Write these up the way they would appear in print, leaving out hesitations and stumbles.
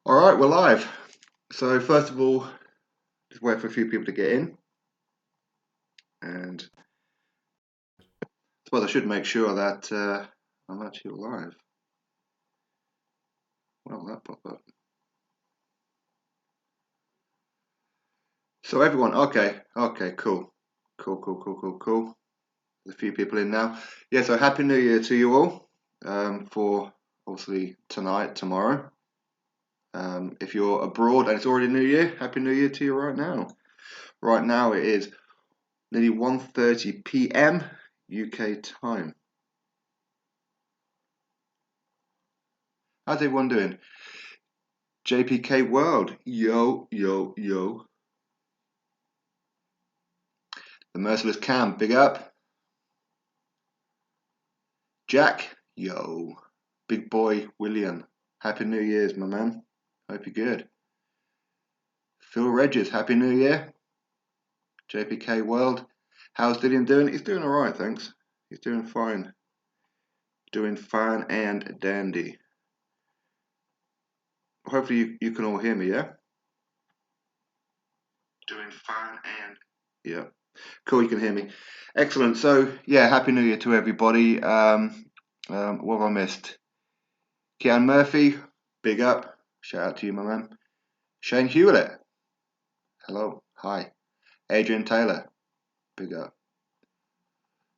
All right, we're live. So first of all, just wait for a few people to get in, and I suppose I should make sure that I'm actually live. Well, that popped up. So everyone, okay, cool. There's a few people in now. Yeah, so Happy New Year to you all. For obviously tonight, tomorrow. If you're abroad and it's already New Year, Happy New Year to you right now. Right now it is nearly 1:30 p.m. UK time. How's everyone doing? JPK World, yo. The Merciless Cam, big up. Jack, yo. Big boy William, Happy New Year's, my man. Hope you're good. Phil Regis, Happy New Year. JPK World, how's Dillian doing? He's doing alright, thanks. He's doing fine. Doing fine and dandy. Hopefully you can all hear me, yeah? Doing fine and... Yeah. Cool, you can hear me. Excellent. So, yeah, Happy New Year to everybody. What have I missed? Kean Murphy, big up. Shout out to you, my man. Shane Hewlett, hello, hi. Adrian Taylor, big up.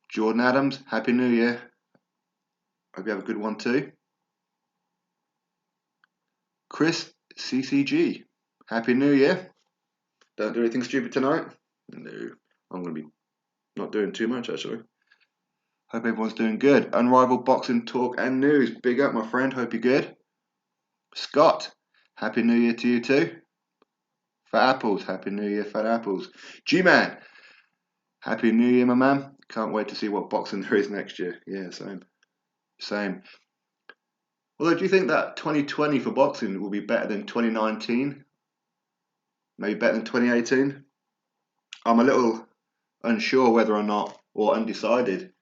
Jordan Adams, Happy New Year. Hope you have a good one too. Chris CCG, Happy New Year. Don't do anything stupid tonight. No, I'm going to be not doing too much actually. Hope everyone's doing good. Unrivaled Boxing Talk and News, big up, my friend. Hope you're good. Scott, Happy New Year to you too. Fat Apples, Happy New Year, Fat Apples. G-Man, Happy New Year, my man. Can't wait to see what boxing there is next year. Yeah, same. Although, do you think that 2020 for boxing will be better than 2019? Maybe better than 2018? I'm a little unsure whether or not, or undecided,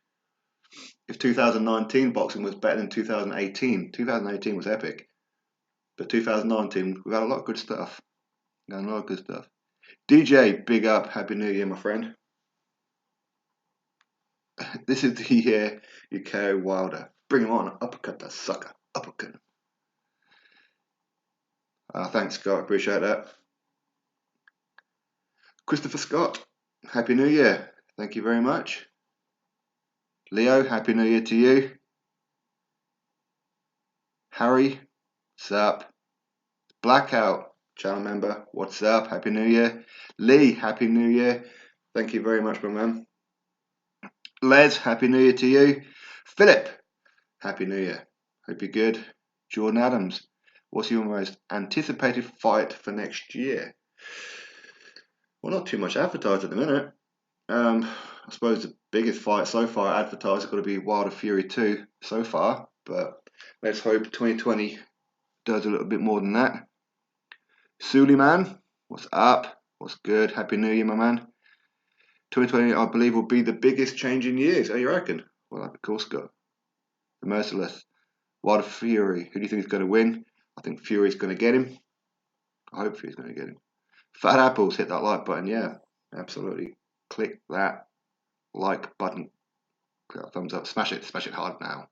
if 2019 boxing was better than 2018. 2018 was epic. But 2019, we've had a lot of good stuff. DJ, big up. Happy New Year, my friend. This is the year you carry Wilder. Bring him on. Uppercut that sucker. Uppercut. Thanks, Scott. Appreciate that. Christopher Scott, Happy New Year. Thank you very much. Leo, Happy New Year to you. Harry, what's up? Blackout, channel member, what's up? Happy New Year. Lee, Happy New Year. Thank you very much, my man. Les, Happy New Year to you. Philip, Happy New Year. Hope you're good. Jordan Adams, what's your most anticipated fight for next year? Well, not too much advertised at the minute. I suppose the biggest fight so far advertised is going to be Wilder Fury 2 so far, but let's hope 2020 does a little bit more than that. Suleiman, what's up? What's good? Happy New Year, my man. 2020, I believe, will be the biggest change in years. Oh, you reckon? Well, that'd be cool, Scott. The Merciless. Wilder Fury. Who do you think is going to win? I think Fury's going to get him. I hope Fury's going to get him. Fat Apples, hit that like button. Yeah, absolutely. Click that like button. Click that thumbs up. Smash it hard now.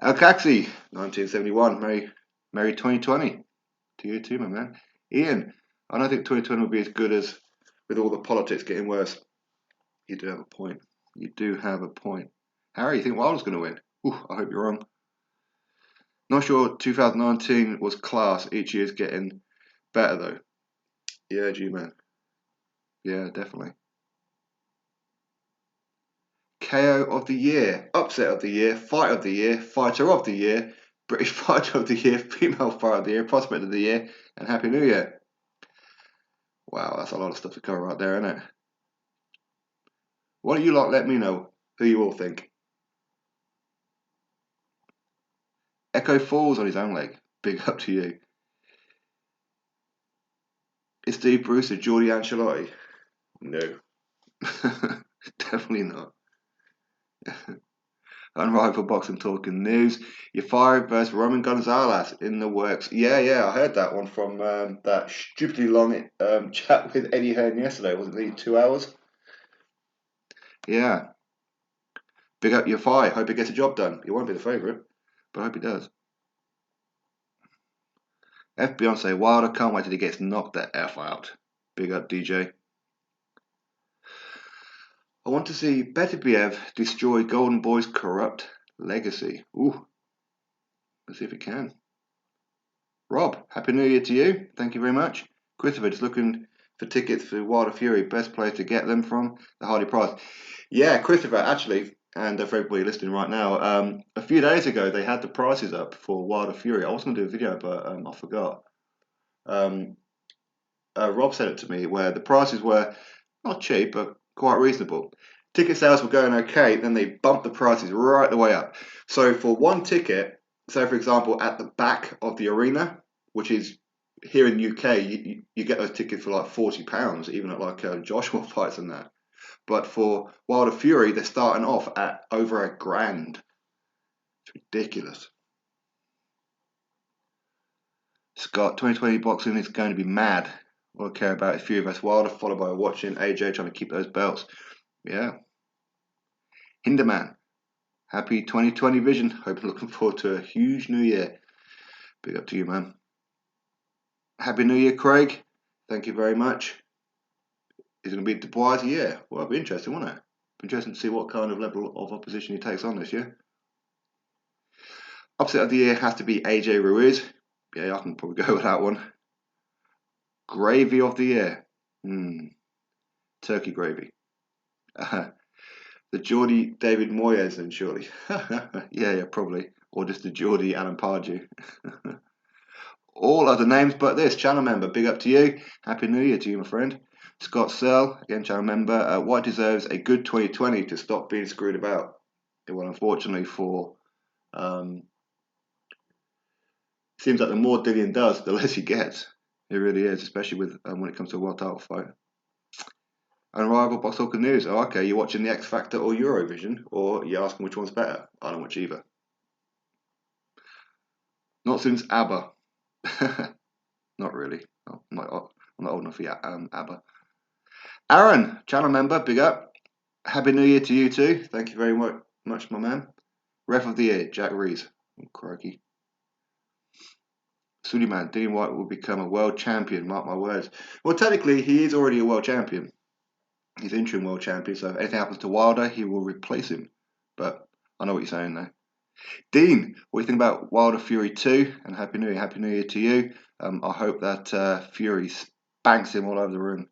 El Caxi, 1971. Merry 2020. To you too, my man. Ian, I don't think 2020 will be as good as with all the politics getting worse. You do have a point. Harry, you think Wilder's going to win? Ooh, I hope you're wrong. Not sure 2019 was class. Each year's getting better though. Yeah, G-Man. Yeah, definitely. KO of the year, upset of the year, fight of the year, fighter of the year, British fighter of the year, female fighter of the year, prospect of the year, and Happy New Year. Wow, that's a lot of stuff to cover right there, isn't it? Why don't you lot let me know who you all think? Echo falls on his own leg. Big up to you. Is Steve Bruce a Geordie Ancelotti? No. Definitely not. Unrivaled Boxing Talking News. Yafari versus Roman Gonzalez in the works. Yeah, I heard that one from that stupidly long chat with Eddie Hearn yesterday. Wasn't it 2 hours? Yeah. Big up Yafari. Hope he gets a job done. He won't be the favourite, but I hope he does. F Beyonce Wilder. Can't wait till he gets knocked the F out. Big up DJ. I want to see Beterbiev destroy Golden Boy's corrupt legacy. Ooh. Let's see if it can. Rob, Happy New Year to you. Thank you very much. Christopher, just looking for tickets for Wilder Fury. Best place to get them from? The Hardy Price. Yeah, Christopher, actually, and for everybody listening right now, a few days ago they had the prices up for Wilder Fury. I was going to do a video, but I forgot. Rob said it to me where the prices were not cheap, but quite reasonable. Ticket sales were going okay, then they bumped the prices right the way up. So for one ticket, so for example, at the back of the arena, which is here in the UK, you get those tickets for like £40, even at like Joshua fights and that. But for Wilder Fury, they're starting off at over £1,000. It's ridiculous. Scott, 2020 boxing is going to be mad. All I care about is Fury vs Wilder, followed by watching AJ trying to keep those belts. Yeah. Hinderman, happy 2020 vision. Hope you're looking forward to a huge new year. Big up to you, man. Happy New Year, Craig. Thank you very much. Is it going to be Dubois? Yeah. Well, it'll be interesting, won't it? Be interesting to see what kind of level of opposition he takes on this year. Upset of the year has to be AJ Ruiz. Yeah, I can probably go with that one. Gravy of the year. Turkey gravy. The Geordie David Moyes then, surely. yeah, probably. Or just the Geordie Alan Pardew. All other names but this. Channel member, big up to you. Happy New Year to you, my friend. Scott Searle, again, channel member. White deserves a good 2020 to stop being screwed about. Well, unfortunately for... seems like the more Dillian does, the less he gets. It really is, especially with when it comes to a world title fight. Unrivaled Box Talking News. Oh, okay, you're watching the X Factor or Eurovision, or you're asking which one's better? I don't watch either. Not since ABBA. Not really. I'm not old enough for ABBA. Aaron, channel member, big up. Happy New Year to you too. Thank you very much, my man. Ref of the Year, Jack Rees. Oh, crikey. Suleiman, Dillian Whyte will become a world champion, mark my words. Well, technically, he is already a world champion. He's interim world champion, so if anything happens to Wilder, he will replace him. But I know what you're saying there. Dean, what do you think about Wilder Fury 2? And Happy New Year. Happy New Year to you. I hope that Fury spanks him all over the room.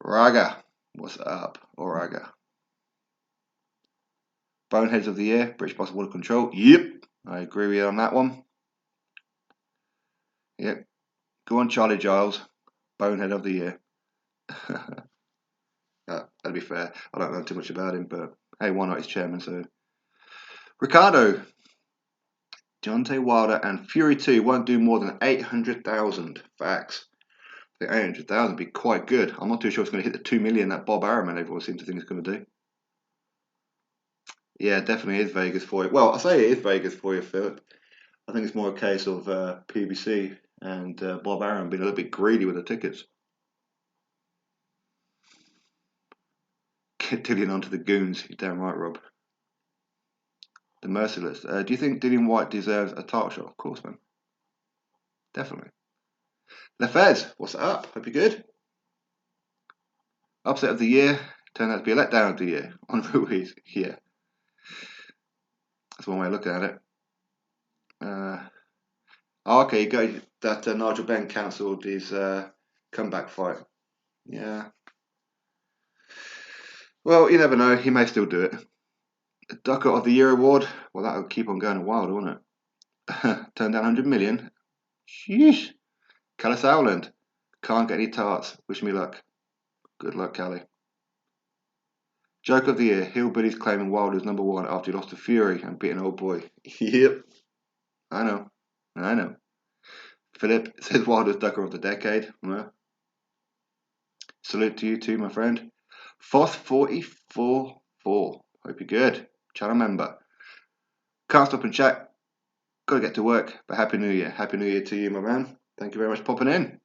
Raga, what's up? Or Raga. Boneheads of the Year, British Box Water Control. Yep, I agree with you on that one. Yep. Go on, Charlie Giles. Bonehead of the Year. That'd be fair. I don't know too much about him, but hey, why not? He's chairman, so. Ricardo. Deontay Wilder and Fury 2 won't do more than 800,000. Facts. I think 800,000 would be quite good. I'm not too sure it's going to hit the 2 million that Bob Arum and everyone seems to think it's going to do. Yeah, definitely is Vegas for you. Well, I say it is Vegas for you, Philip. I think it's more a case of PBC and Bob Arum being a little bit greedy with the tickets. Get Dillian onto the goons. You're damn right, Rob. The Merciless. Do you think Dillian Whyte deserves a title shot? Of course, man. Definitely. Lefez, what's up? Hope you're good. Upset of the year. Turned out to be a letdown of the year. On Ruiz. Yeah. That's one way of looking at it. Okay, you got that Nigel Benn cancelled his comeback fight. Yeah. Well, you never know. He may still do it. The Ducker of the Year award. Well, that'll keep on going wild, won't it? Turn down 100 million. Sheesh. Callis Howland. Can't get any tarts. Wish me luck. Good luck, Callie. Joke of the Year. Hillbillies claiming Wilder's #1 after he lost to Fury and beat an old boy. Yep. I know. Philip says Wilder's Ducker of the Decade. Well, salute to you too, my friend. Foss 44-4. Hope Hope you're good. Channel member. Can't stop and chat. Got to get to work. But Happy New Year. Happy New Year to you, my man. Thank you very much for popping in.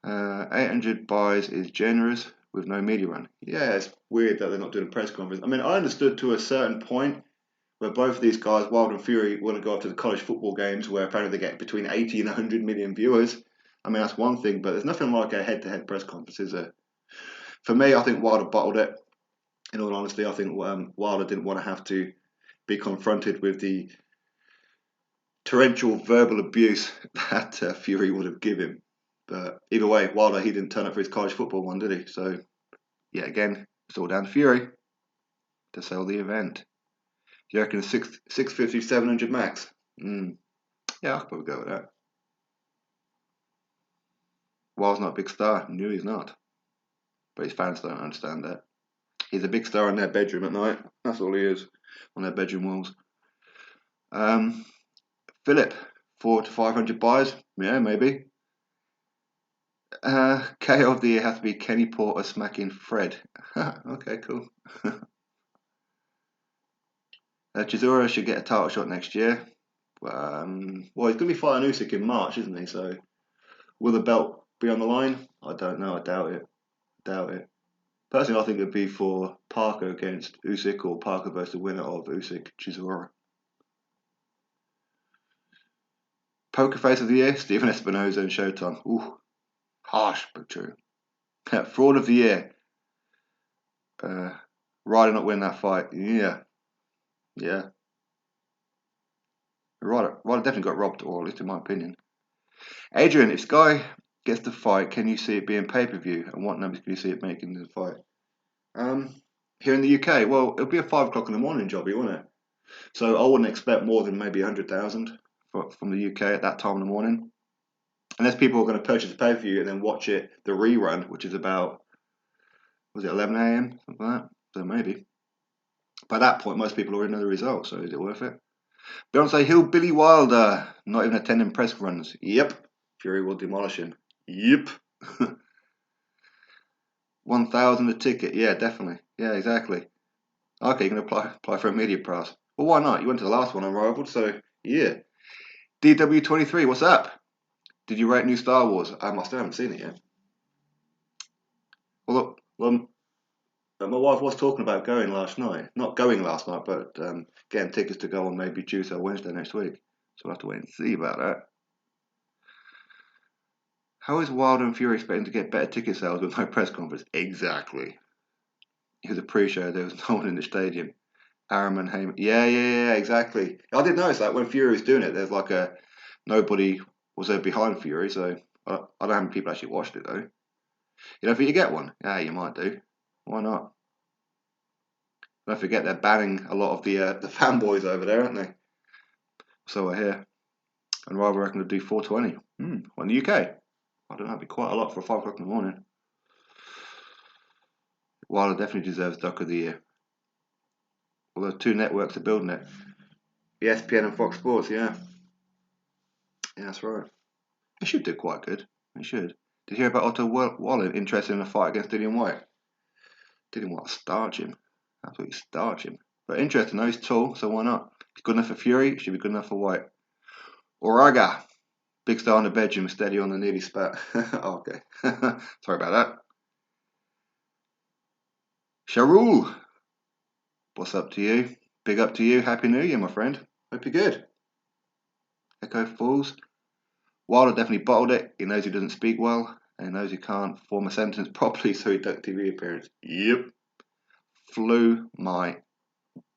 800 buys is generous with no media run. Yeah, it's weird that they're not doing a press conference. I mean, I understood to a certain point where both of these guys, Wild and Fury, want to go up to the college football games where apparently they get between 80 and 100 million viewers. I mean, that's one thing, but there's nothing like a head-to-head press conference, is there? For me, I think Wilder bottled it. In all honesty, I think Wilder didn't want to have to be confronted with the torrential verbal abuse that Fury would have given him. But either way, Wilder, he didn't turn up for his college football one, did he? So, yeah, again, it's all down to Fury to sell the event. Do you reckon 650, 700 max? Yeah, I could probably go with that. Wilder's not a big star. No, he's not. But his fans don't understand that. He's a big star in their bedroom at night. That's all he is, on their bedroom walls. Philip, 400 to 500 buys. Yeah, maybe. KO of the year has to be Kenny Porter smacking Fred. Okay, cool. Chisora should get a title shot next year. Well, he's going to be fighting Usyk in March, isn't he? So, will the belt be on the line? I don't know. I doubt it. Personally, I think it'd be for Parker against Usyk, or Parker versus the winner of Usyk Chisora. Poker face of the year, Stephen Espinoza and Showtime. Ooh, harsh but true. Fraud of the year, Ryder not win that fight. Yeah. Ryder definitely got robbed, or at least in my opinion. Adrian, if Sky gets the fight, can you see it being pay-per-view? And what numbers can you see it making in the fight? Here in the UK, well, it'll be a 5 o'clock in the morning jobby, won't it? So I wouldn't expect more than maybe 100,000 from the UK at that time in the morning. Unless people are going to purchase a pay-per-view and then watch it, the rerun, which is about, was it 11 a.m? Something like that? So maybe. By that point, most people already know the results, so is it worth it? Beyonce Hill, Billy Wilder, not even attending press runs. Yep. Fury will demolish him. Yep. 1,000 a ticket. Yeah, definitely. Yeah, exactly. Okay, you're going to apply for a media pass. Well, why not? You went to the last one Unrivaled, so yeah. DW23, what's up? Did you rate new Star Wars? I still haven't seen it yet. Well, look, my wife was talking about going last night. Not going last night, but getting tickets to go on maybe Tuesday or Wednesday next week. So we'll have to wait and see about that. How is Wilder and Fury expecting to get better ticket sales with no press conference? Exactly. It was a pre-show. There was no one in the stadium. Araman Heyman. Yeah, exactly. I did notice that when Fury was doing it, there's like nobody was there behind Fury, so I don't know how many people actually watched it though. You don't think you get one? Yeah, you might do. Why not? Don't forget they're banning a lot of the fanboys over there, aren't they? So I hear. And rather reckon to do 420. On the UK. I don't know, it'd be quite a lot for 5 o'clock in the morning. Wilder definitely deserves Duck of the Year. Well, those 2 networks are building it. ESPN and Fox Sports, yeah. Yeah, that's right. They should do quite good. They should. Did you hear about Otto Wallen interested in a fight against Dillian White? Dillian White starch him. Absolutely starch him. But interesting though, he's tall, so why not? He's good enough for Fury, should be good enough for White. Oraga. Big star in the bedroom, steady on the nearly spat. Oh, okay. Sorry about that. Sharul. What's up to you? Big up to you. Happy New Year, my friend. Hope you're good. Echo Falls. Wilder definitely bottled it. He knows he doesn't speak well. And he knows he can't form a sentence properly, so he ducked TV appearance. Yep. Flew my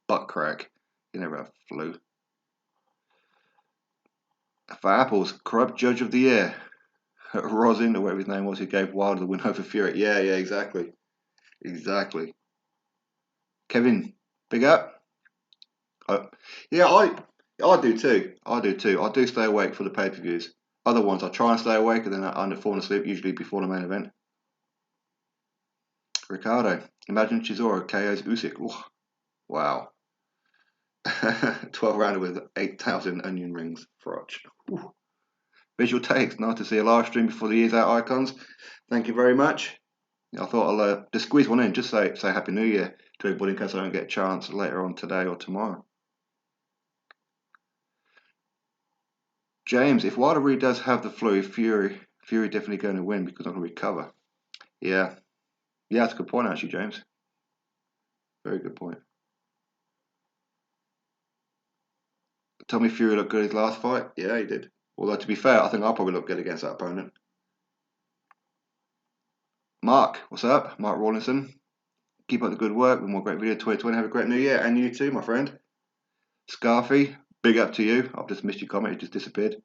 butt crack. You never have flu. For Apples, corrupt judge of the year. Rosin, or whatever his name was, who gave Wilder the win over Fury. Yeah, exactly. Exactly. Kevin, big up. Yeah, I do too. I do stay awake for the pay-per-views. Other ones, I try and stay awake, and then I end up falling asleep, usually before the main event. Ricardo, imagine Chisora KO's Usyk. Ooh, wow. 12 rounder with 8,000 onion rings. Frotch. Ooh. Visual takes. Nice to see a live stream before the year's out, icons. Thank you very much. I thought I'll just squeeze one in, just say Happy New Year to everybody in case I don't get a chance later on today or tomorrow. James, if Wilder really does have the flu, Fury definitely going to win because I'm going to recover. Yeah, that's a good point actually, James. Very good point. Tommy Fury looked good his last fight. Yeah, he did. Although to be fair, I think I'll probably look good against that opponent. Mark, what's up? Mark Rawlinson. Keep up the good work. With more great video 2020. Have a great new year, and you too, my friend. Scarfy, big up to you. I've just missed your comment. It just disappeared.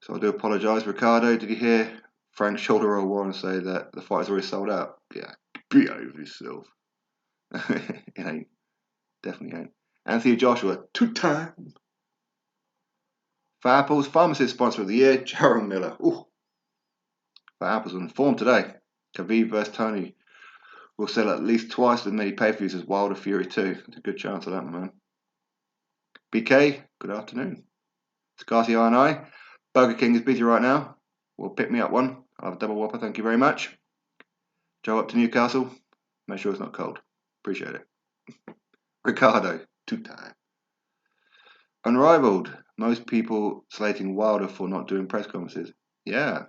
So I do apologise. Ricardo, did you hear Frank Shoulder Roll Warren say that the fight is already sold out? Yeah, behave yourself. It ain't. Definitely ain't. Anthony Joshua, 2-time. Fat Apples, Pharmacist Sponsor of the Year, Jaron Miller. Ooh. Fat Apples on form today. Khabib vs Tony will sell at least twice as many pay-per-views as Wilder Fury 2. There's a good chance of that, my man. BK, good afternoon. Scarcy and I. Burger King is busy right now. Will pick me up one. I'll have a double whopper, thank you very much. Joe up to Newcastle. Make sure it's not cold. Appreciate it. Ricardo, 2-time. Unrivaled. Most people slating Wilder for not doing press conferences. Yeah.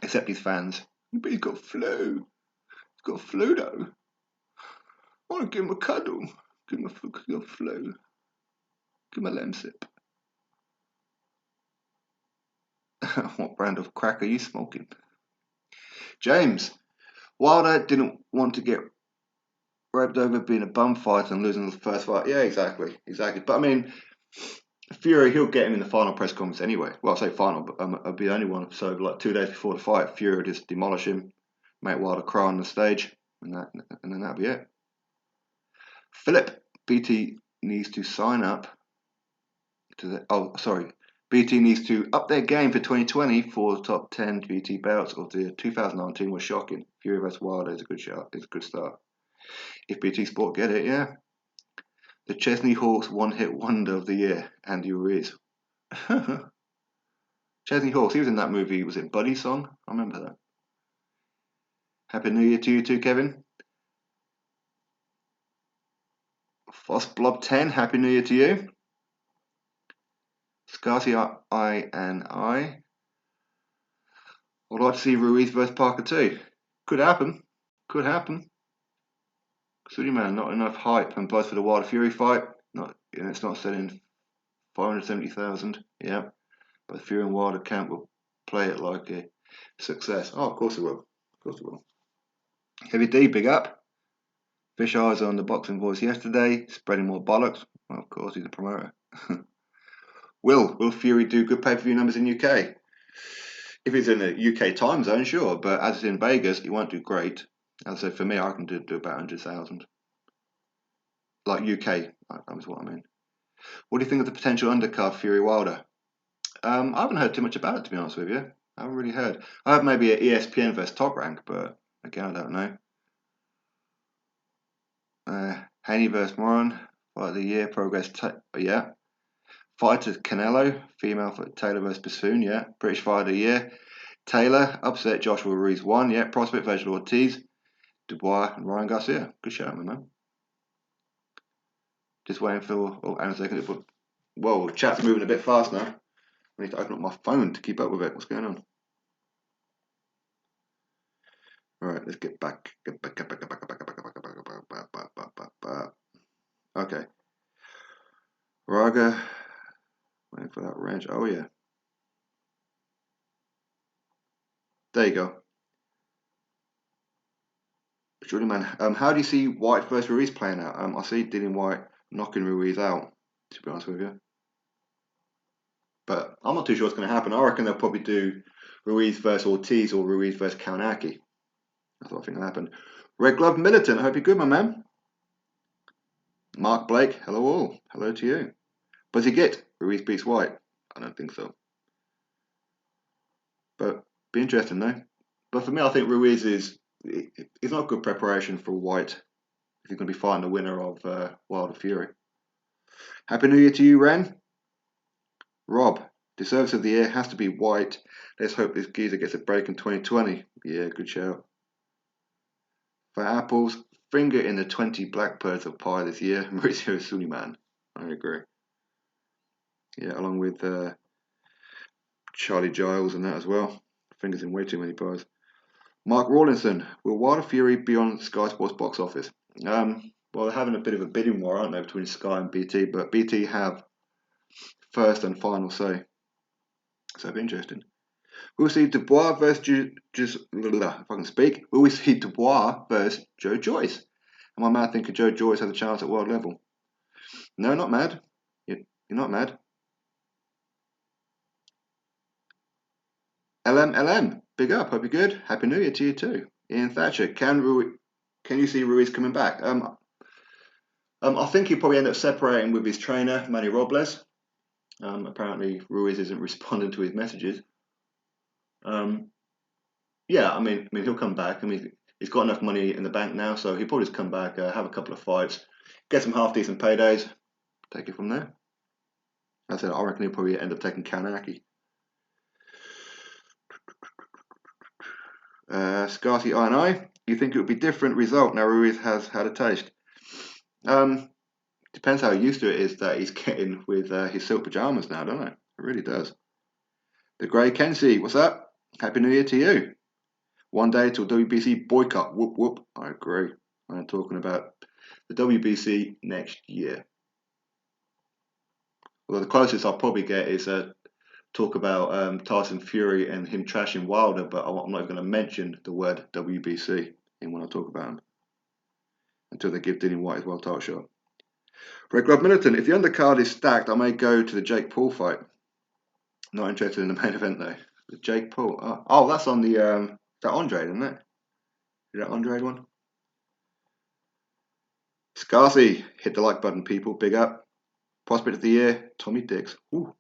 Except his fans. But he's got flu. He's got flu though. I want to give him a cuddle. Give him a flu. Give him a lemsip. What brand of crack are you smoking? James. Wilder didn't want to get roped over being a bum fighter and losing the first fight. Yeah, exactly. But I mean, Fury, he'll get him in the final press conference anyway. Well, I say final, but it'll be the only one. So, like 2 days before the fight, Fury will just demolish him, make Wilder cry on the stage, and then that'll be it. Philip, BT needs to sign up to the. BT needs to up their game for 2020 for the top 10 BT bouts of the 2019 was shocking. Fury vs Wilder is a good shot. It's a good start. If BT Sport get it, yeah. The Chesney Hawks one-hit wonder of the year, Andy Ruiz. Chesney Hawks, he was in that movie, was it Buddy Song? I remember that. Happy New Year to you too, Kevin. Foss Blob 10, Happy New Year to you. Scarcy I. I'd like to see Ruiz versus Parker too. Could happen. Man, not enough hype and buzz for the Wilder Fury fight. It's not selling 570,000. Yeah, but the Fury and Wilder camp will play it like a success. Oh, of course it will. Heavy D, big up. Fish eyes on the Boxing Voice yesterday, spreading more bollocks. Well, of course, he's a promoter. Will Fury do good pay-per-view numbers in UK? If it's in the UK time zone, sure, but as it's in Vegas, it won't do great. As I said, for me, I can do about 100,000. Like UK, that was what I mean. What do you think of the potential undercard Fury Wilder? I haven't heard too much about it, to be honest with you. I haven't really heard. I heard maybe an ESPN versus Top Rank, but again, I don't know. Haney versus Moran, fight of the year, progress. Yeah. Fighter Canelo, female for Taylor versus Bassoon, yeah. British fight of the year. Taylor, upset Joshua Ruiz 1, yeah. Prospect versus Ortiz, Dubois and Ryan Garcia. Good shout, my man. Just waiting for. Oh, hang on a second. Whoa, chat's moving a bit fast now. I need to open up my phone to keep up with it. What's going on? All right, let's get back. Okay. Raga. Waiting for that range. Oh, yeah. There you go. Surely, man. How do you see White versus Ruiz playing out? I see Dillian White knocking Ruiz out, to be honest with you. But I'm not too sure what's going to happen. I reckon they'll probably do Ruiz versus Ortiz or Ruiz versus Kaunaki. That's what I think will happen. Red Glove Militant, I hope you're good, my man. Mark Blake, hello all. Hello to you. Buzzy Git, Ruiz beats White. I don't think so. But be interesting though. But for me, I think Ruiz is not good preparation for White if he's going to be fighting the winner of Wilder Fury. Happy New Year to you, Ren. Rob, the service of the year has to be White. Let's hope this geezer gets a break in 2020. Yeah, good shout. For apples, finger in the 20 blackbirds of pie this year. Mauricio Suleiman. I agree. Yeah, along with Charlie Giles and that as well. Fingers in way too many pies. Mark Rawlinson, will Wilder Fury be on Sky Sports box office? Well, they're having a bit of a bidding war, aren't they, between Sky and BT, but BT have first and final say. So it'll be interesting. Will we see Dubois versus if I can speak, will we see Dubois versus Joe Joyce? And my man thinking Joe Joyce has a chance at world level. No, not mad. You're not mad. LM, big up. Hope you're good. Happy New Year to you too. Ian Thatcher, can you see Ruiz coming back? I think he'll probably end up separating with his trainer, Manny Robles. Apparently, Ruiz isn't responding to his messages. Yeah, I mean, he'll come back. I mean, he's got enough money in the bank now, so he'll probably just come back, have a couple of fights, get some half-decent paydays, take it from there. As I said, I reckon he'll probably end up taking Kanaki. Scarty I, you think it would be different result now Ruiz has had a taste? Depends how used to it is that he's getting with his silk pajamas now, don't it? It really does. The Grey Kenzie, what's up? Happy New Year to you. One day till WBC boycott. Whoop whoop. I agree. I'm talking about the WBC next year. Although the closest I'll probably get is talk about Tyson Fury and him trashing Wilder, but I'm not going to mention the word WBC in when I talk about him until they give Dillian White his world title shot. Red Glove Militant, if the undercard is stacked, I may go to the Jake Paul fight. Not interested in the main event though. The Jake Paul. Oh, that's on the that Andre, isn't it? Is that Andre one? Scarcy, hit the like button, people. Big up. Prospect of the year, Tommy Dix. Ooh,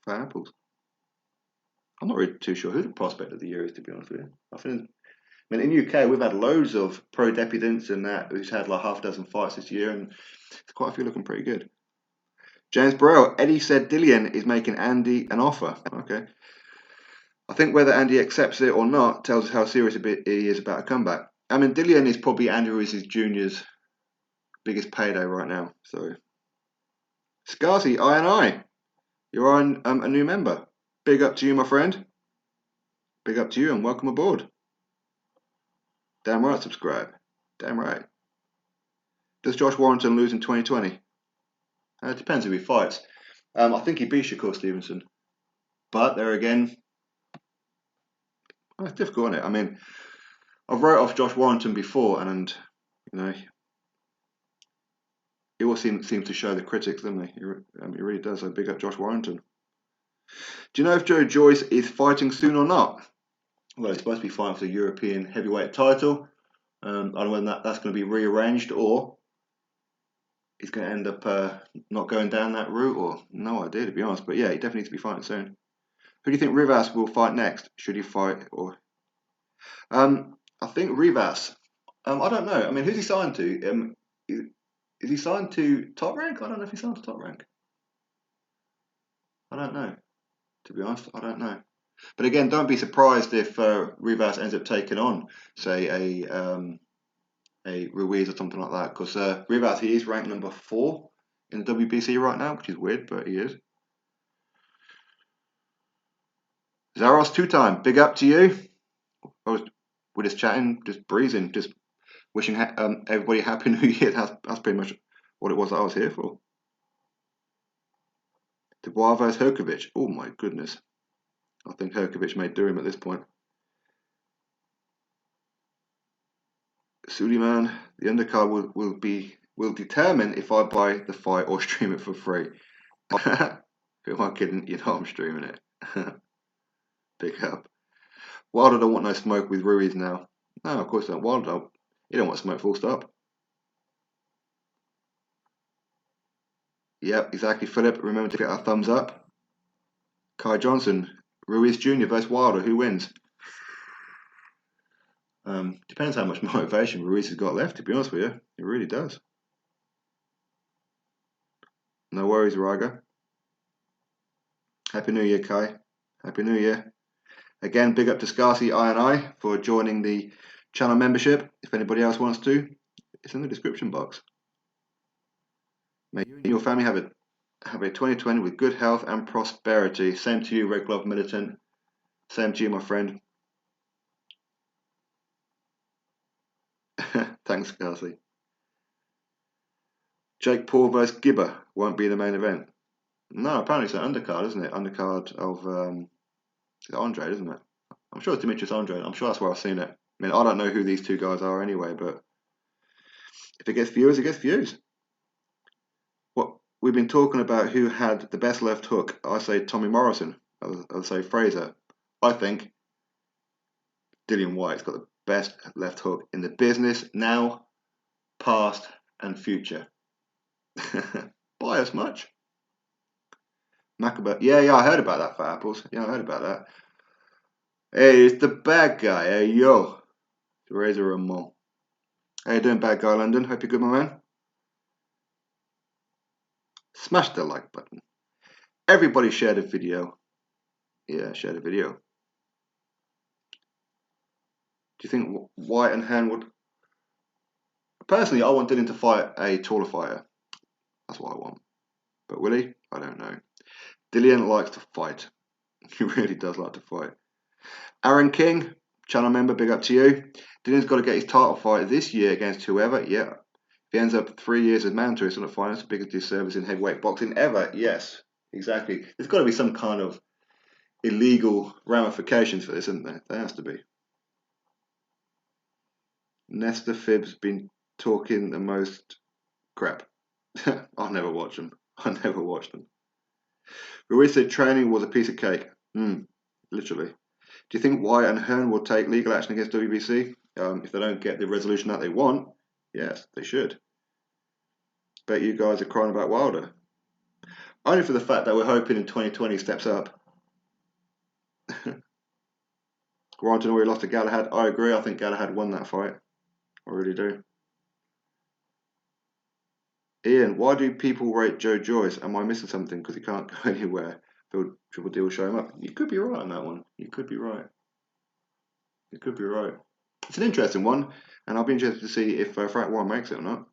fat apples. I'm not really too sure who the prospect of the year is, to be honest with you. I mean, in UK, we've had loads of pro debutants and that who's had like half a dozen fights this year, and quite a few looking pretty good. James Burrell, Eddie said Dillian is making Andy an offer. Okay. I think whether Andy accepts it or not tells us how serious he is about a comeback. I mean, Dillian is probably Andy Ruiz's Jr.'s biggest payday right now. So, Scarcy, I, you're on a new member. Big up to you, my friend. Big up to you and welcome aboard. Damn right, subscribe. Damn right. Does Josh Warrington lose in 2020? It depends who he fights. I think he beat Shakur Stevenson. But there again, it's difficult, isn't it? I mean, I've wrote off Josh Warrington before, and you know, he all seems to show the critics, doesn't he? He really does. So big up Josh Warrington. Do you know if Joe Joyce is fighting soon or not? Well, he's supposed to be fighting for the European heavyweight title. I don't know whether that's going to be rearranged or he's going to end up not going down that route, or no idea, to be honest. But yeah, he definitely needs to be fighting soon. Who do you think Rivas will fight next? Should he fight or? I think Rivas. I don't know. I mean, who's he signed to? Is he signed to Top Rank? I don't know if he signed to Top Rank. I don't know. To be honest, I don't know. But again, don't be surprised if Rivas ends up taking on, say, a Ruiz or something like that. Because Rivas, he is ranked number 4 in the WBC right now, which is weird, but he is. Zaros 2-time, big up to you. We're just chatting, just breezing, just wishing everybody happy New Year. That's pretty much what it was that I was here for. Dubois versus Herkovic. Oh my goodness. I think Herkovic may do him at this point. Suleiman, the undercard will determine if I buy the fight or stream it for free. Who am I kidding? You know I'm streaming it. Pick up. Wilder don't want no smoke with Ruiz now. No, of course not. Wilder don't. You don't want smoke, full stop. Yep, exactly, Philip. Remember to get our thumbs up. Kai Johnson, Ruiz Jr. versus Wilder. Who wins? Depends how much motivation Ruiz has got left, to be honest with you. It really does. No worries, Raga. Happy New Year, Kai. Happy New Year. Again, big up to Scarcy I for joining the Channel membership, if anybody else wants to, it's in the description box. May you and your family have a 2020 with good health and prosperity. Same to you, Red Glove Militant. Same to you, my friend. Thanks, Kelsey. Jake Paul vs. Gibber won't be the main event. No, apparently it's an undercard, isn't it? Undercard of Andre, isn't it? I'm sure it's Demetrius Andre. I'm sure that's where I've seen it. I mean, I don't know who these two guys are anyway, but if it gets views, it gets views. What we've been talking about, who had the best left hook? I say Tommy Morrison. I'll say Fraser. I think Dillian White's got the best left hook in the business now, past, and future. Bias much? Macabre. Yeah, I heard about that, Fat Apples. Yeah, I heard about that. Hey, it's the bad guy. Hey, yo. Razor Ramon. How you doing, bad guy London? Hope you're good, my man. Smash the like button. Everybody share the video. Yeah, share the video. Do you think White and Hand would... Personally, I want Dillian to fight a taller fighter. That's what I want. But will he? I don't know. Dillian likes to fight. He really does like to fight. Aaron King, channel member, big up to you. Dillian's got to get his title fight this year against whoever. Yeah. If he ends up 3 years as mandatory, it's not a fight. It's the biggest disservice in heavyweight boxing ever. Yes, exactly. There's got to be some kind of illegal ramifications for this, isn't there? There has to be. Nesta Phibbs been talking the most crap. I'll never watch them. I never watched them. Ruiz said training was a piece of cake. Literally. Do you think White and Hearn will take legal action against WBC if they don't get the resolution that they want? Yes, they should. Bet you guys are crying about Wilder. Only for the fact that we're hoping in 2020 steps up. Granted, already lost to Galahad. I agree. I think Galahad won that fight. I really do. Ian, why do people rate Joe Joyce? Am I missing something because he can't go anywhere? Phil Triple D will show him up. You could be right on that one. You could be right. You could be right. It's an interesting one, and I'll be interested to see if Frank Warren makes it or not.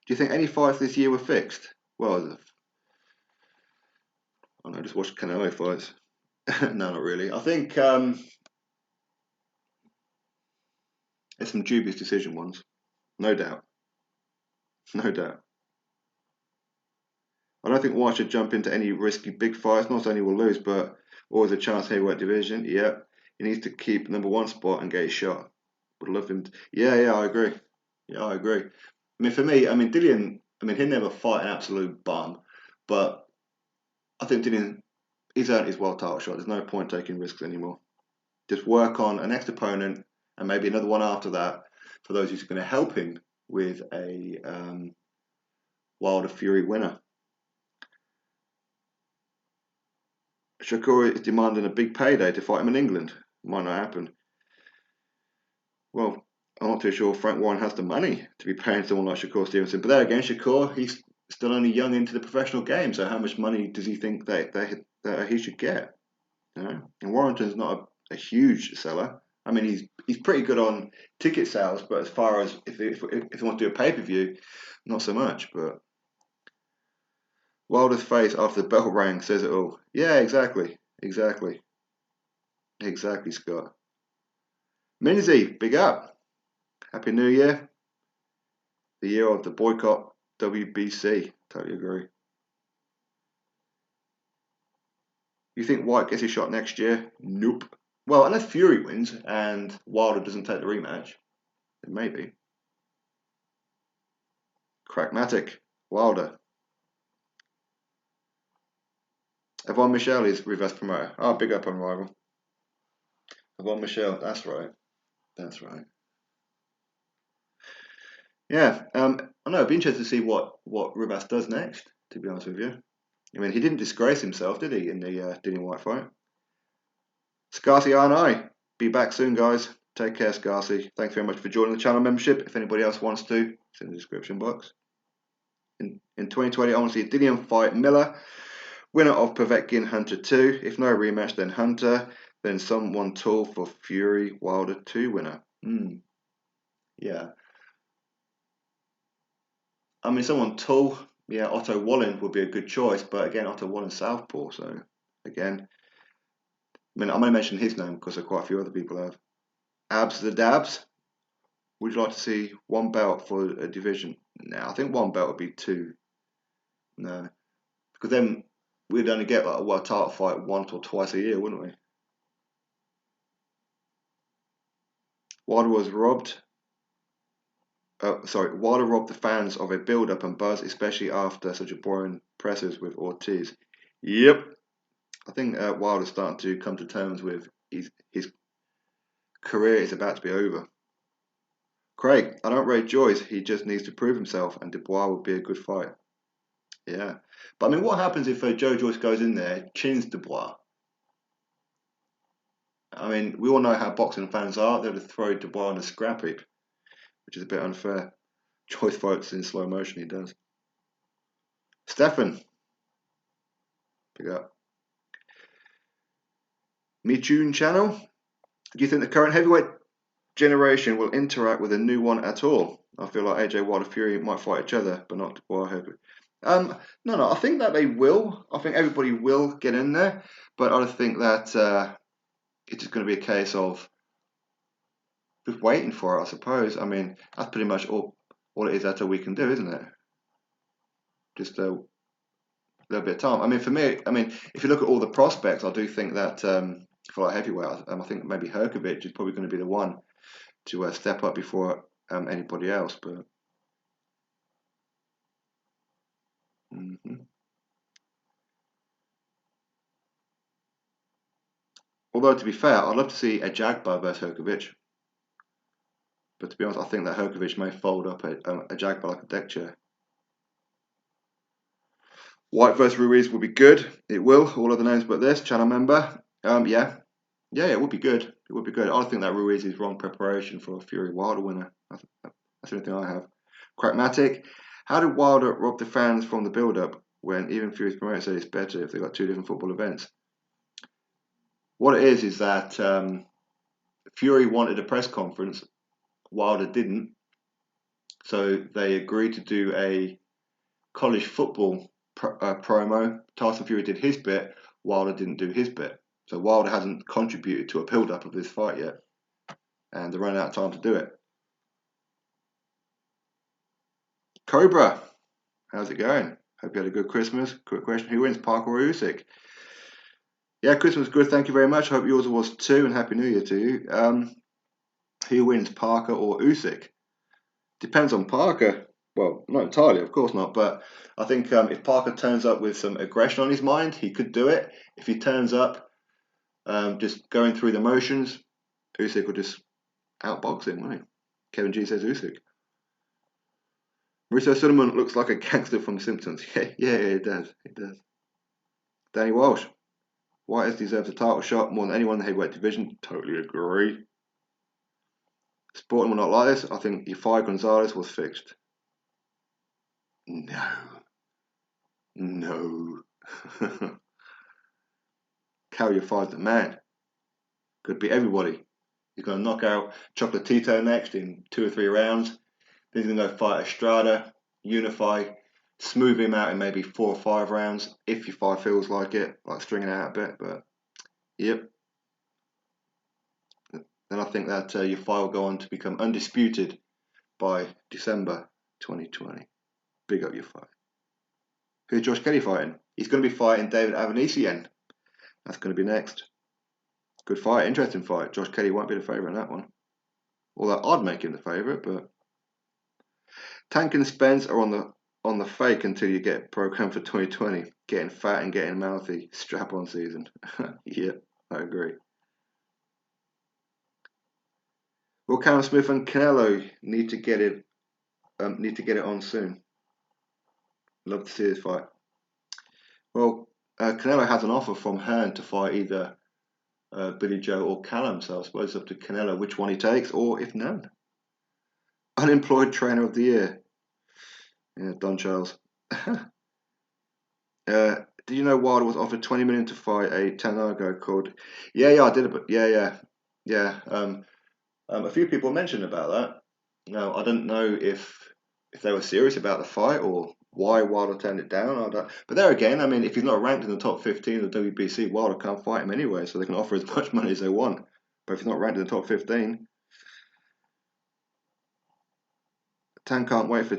Do you think any fights this year were fixed? Well, I don't know, just watch Canelo fights. No, not really. I think there's some dubious decision ones. No doubt. No doubt. I don't think White should jump into any risky big fights. Not only will lose, but always a chance heavyweight division. Yeah, he needs to keep #1 spot and get his shot. Would love him. Yeah, I agree. Yeah, I agree. I mean, for me, Dillian. He'll never fight an absolute bum, but I think Dillian, he's earned his world title shot. There's no point taking risks anymore. Just work on a next opponent and maybe another one after that for those who's going to help him with a Wilder Fury winner. Shakur is demanding a big payday to fight him in England. Might not happen. Well, I'm not too sure Frank Warren has the money to be paying someone like Shakur Stevenson. But there again, Shakur, he's still only young into the professional game. So how much money does he think that he should get? You know? And Warrington's not a huge seller. He's pretty good on ticket sales, but as far as if he wants to do a pay-per-view, not so much. But Wilder's face after the bell rang says it all. Yeah, exactly, Scott. Minzy, big up. Happy New Year. The year of the boycott WBC. Totally agree. You think White gets his shot next year? Nope. Well, unless Fury wins and Wilder doesn't take the rematch, then maybe. Crackmatic. Wilder. Yvonne Michelle is reverse promoter. Oh, big up on rival. Yvonne Michelle, that's right. That's right. Yeah, I know. It'd be interesting to see what Rivas does next, to be honest with you. He didn't disgrace himself, did he, in the Dillian White fight? Scarsy and I. Be back soon, guys. Take care, Scarsy. Thanks very much for joining the channel membership. If anybody else wants to, it's in the description box. In 2020, I want to see Dillian fight Miller. Winner of Povetkin, Hunter 2. If no rematch, then Hunter. Then someone tall for Fury Wilder 2 winner. Yeah. I mean, someone tall, yeah, Otto Wallen would be a good choice, but again, Otto Wallen's southpaw, so again, I mean, I'm going to mention his name because quite a few other people have. Abs the Dabs. Would you like to see one belt for a division? No, I think one belt would be two. No, because then we'd only get like a world title fight once or twice a year, wouldn't we? Wilder was robbed. Wilder robbed the fans of a build-up and buzz, especially after such a boring presses with Ortiz. Yep, I think Wilder's starting to come to terms with his career is about to be over. Craig, I don't rate Joyce. He just needs to prove himself, and Dubois would be a good fight. Yeah, but I mean, what happens if Joe Joyce goes in there, chins Dubois? I mean, we all know how boxing fans are. They'll throw Dubois in a scrap heap, which is a bit unfair. Joyce fights in slow motion. He does. Stefan, pick up. Michun channel. Do you think the current heavyweight generation will interact with a new one at all? I feel like AJ Wilder Fury might fight each other, but not Dubois heavyweight. No. I think that they will. I think everybody will get in there, but I think that it's just going to be a case of just waiting for it, I suppose. I mean, that's pretty much all it is that we can do, isn't it? Just a little bit of time. I mean, for me, if you look at all the prospects, I do think that for like heavyweight, I think maybe Herkovic is probably going to be the one to step up before anybody else. But although to be fair, I'd love to see a Jagbar versus Herkovic. But to be honest, I think that Herkovic may fold up a Jagbar like a deck chair. White versus Ruiz will be good. It will. All other names but this. Channel member. Yeah, it would be good. It would be good. I think that Ruiz is wrong preparation for a Fury Wilder winner. That's the only thing I have. Crackmatic. How did Wilder rob the fans from the build-up when even Fury's promoter said it's better if they got two different football events? What it is that Fury wanted a press conference. Wilder didn't. So they agreed to do a college football promo. Tyson Fury did his bit. Wilder didn't do his bit. So Wilder hasn't contributed to a build-up of this fight yet. And they're running out of time to do it. Cobra, how's it going? Hope you had a good Christmas. Quick question, who wins, Parker or Usyk? Yeah, Christmas good, thank you very much. Hope yours was too, and Happy New Year to you. Who wins, Parker or Usyk? Depends on Parker. Well, not entirely, of course not, but I think if Parker turns up with some aggression on his mind, he could do it. If he turns up just going through the motions, Usyk will just outbox him, won't he? Kevin G says Usyk. Mauricio Sulaimon looks like a gangster from The Simpsons. Yeah, it does. It does. Danny Walsh. White deserves a title shot more than anyone in the heavyweight division. Totally agree. Sporting will not like this. I think Ifai Gonzalez was fixed. No. Carrier Five's the man. Could be everybody. He's going to knock out Chocolatito next in 2 or 3 rounds. Then he's going to go fight Estrada, unify, smooth him out in maybe 4 or 5 rounds, if Ifai feels like it, like stringing it out a bit. But, yep. Then I think that Ifai will go on to become undisputed by December 2020. Big up Ifai. Who's Josh Kelly fighting? He's going to be fighting David Avanesian. That's going to be next. Good fight, interesting fight. Josh Kelly won't be the favourite in that one. Although I'd make him the favourite, but Tank and Spence are on the fake until you get programmed for 2020. Getting fat and getting mouthy. Strap-on season. Yeah, I agree. Will Callum Smith and Canelo need to get it on soon? Love to see this fight. Well, Canelo has an offer from Hearn to fight either Billy Joe or Callum, so I suppose it's up to Canelo which one he takes, or if none. Unemployed Trainer of the Year. Yeah, Don Charles. Did you know Wilder was offered 20 million to fight a Tanago called? Yeah, I did, but yeah. A few people mentioned about that. No, I don't know if they were serious about the fight or why Wilder turned it down. I don't. But there again, I mean, if he's not ranked in the top 15 of the WBC, Wilder can't fight him anyway, so they can offer as much money as they want. But if he's not ranked in the top 15, Tan can't wait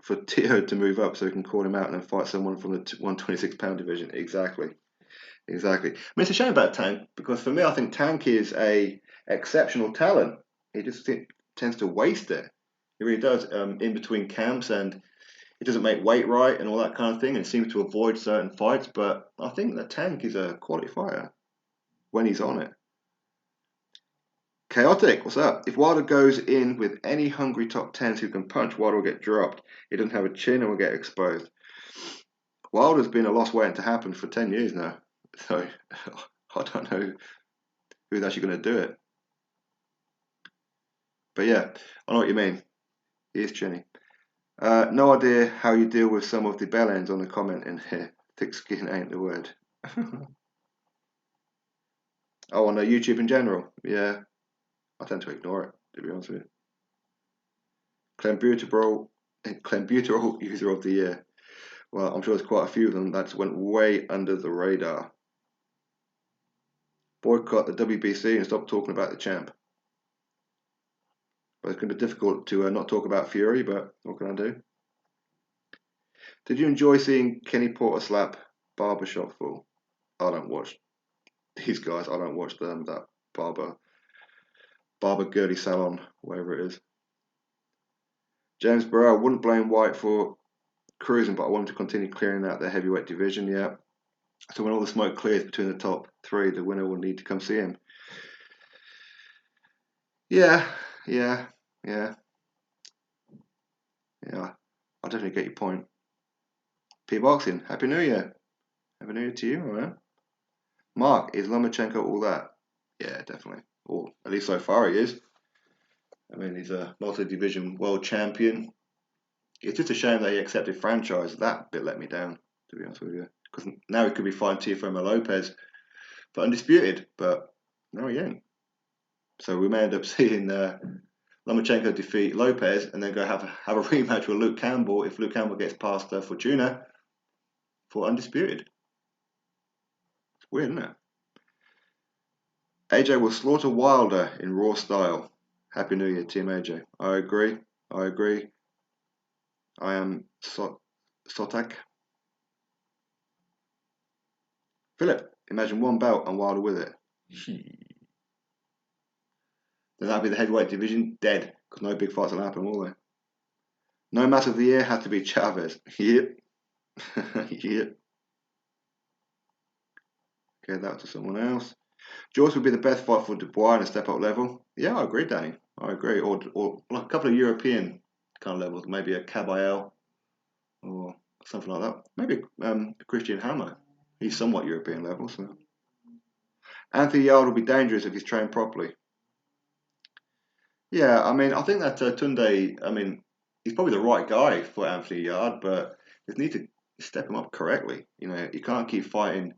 for Tio to move up so he can call him out and then fight someone from the 126-pound division. Exactly. I mean, it's a shame about Tank because for me, I think Tank is a exceptional talent. He just tends to waste it. He really does in between camps, and he doesn't make weight right and all that kind of thing, and seems to avoid certain fights. But I think that Tank is a quality fighter when he's on it. Chaotic, what's up? If Wilder goes in with any hungry top 10s who can punch, Wilder will get dropped. He doesn't have a chin and will get exposed. Wilder's been a loss waiting to happen for 10 years now. So I don't know who's actually going to do it. But yeah, I know what you mean. He is chinny. No idea how you deal with some of the bell ends on the comment in here. Thick skin ain't the word. Oh, on YouTube in general? Yeah, I tend to ignore it, to be honest with you. Clenbuterol user of the year. Well, I'm sure there's quite a few of them that went way under the radar. Boycott the WBC and stop talking about the champ. But it's going to be difficult to not talk about Fury, but what can I do? Did you enjoy seeing Kenny Porter slap Barbershop Fool? I don't watch these guys. I don't watch them, that Barber Girly Salon, whatever it is. James Burrow, I wouldn't blame White for cruising, but I want him to continue clearing out the heavyweight division, yeah. So when all the smoke clears between the top three, the winner will need to come see him. Yeah. I definitely get your point. P-Boxing, Happy New Year. Happy New Year to you, man. Mark, is Lomachenko all that? Yeah, definitely. Or at least so far he is. I mean, he's a multi-division world champion. It's just a shame that he accepted franchise. That bit let me down, to be honest with you. Because now he could be fighting Teofimo Lopez for undisputed, but no, he ain't. So we may end up seeing Lomachenko defeat Lopez and then go have a rematch with Luke Campbell if Luke Campbell gets past Fortuna for undisputed. It's weird, isn't it? AJ will slaughter Wilder in Raw style. Happy New Year, Team AJ. I agree. I am Sotak. Philip, imagine one belt and Wilder with it. Then that'd be the heavyweight division dead because no big fights will happen, will they? No match of the year had to be Chavez. Yep. Yep. Okay, that to someone else. Joyce would be the best fight for Dubois in a step-up level. Yeah, I agree, Danny. I agree. Or like a couple of European kind of levels, maybe a Caballero or something like that. Maybe Christian Hammer. He's somewhat European level, so. Anthony Yard will be dangerous if he's trained properly. Yeah, I mean, I think that Tunde, I mean, he's probably the right guy for Anthony Yard, but they need to step him up correctly. You know, you can't keep fighting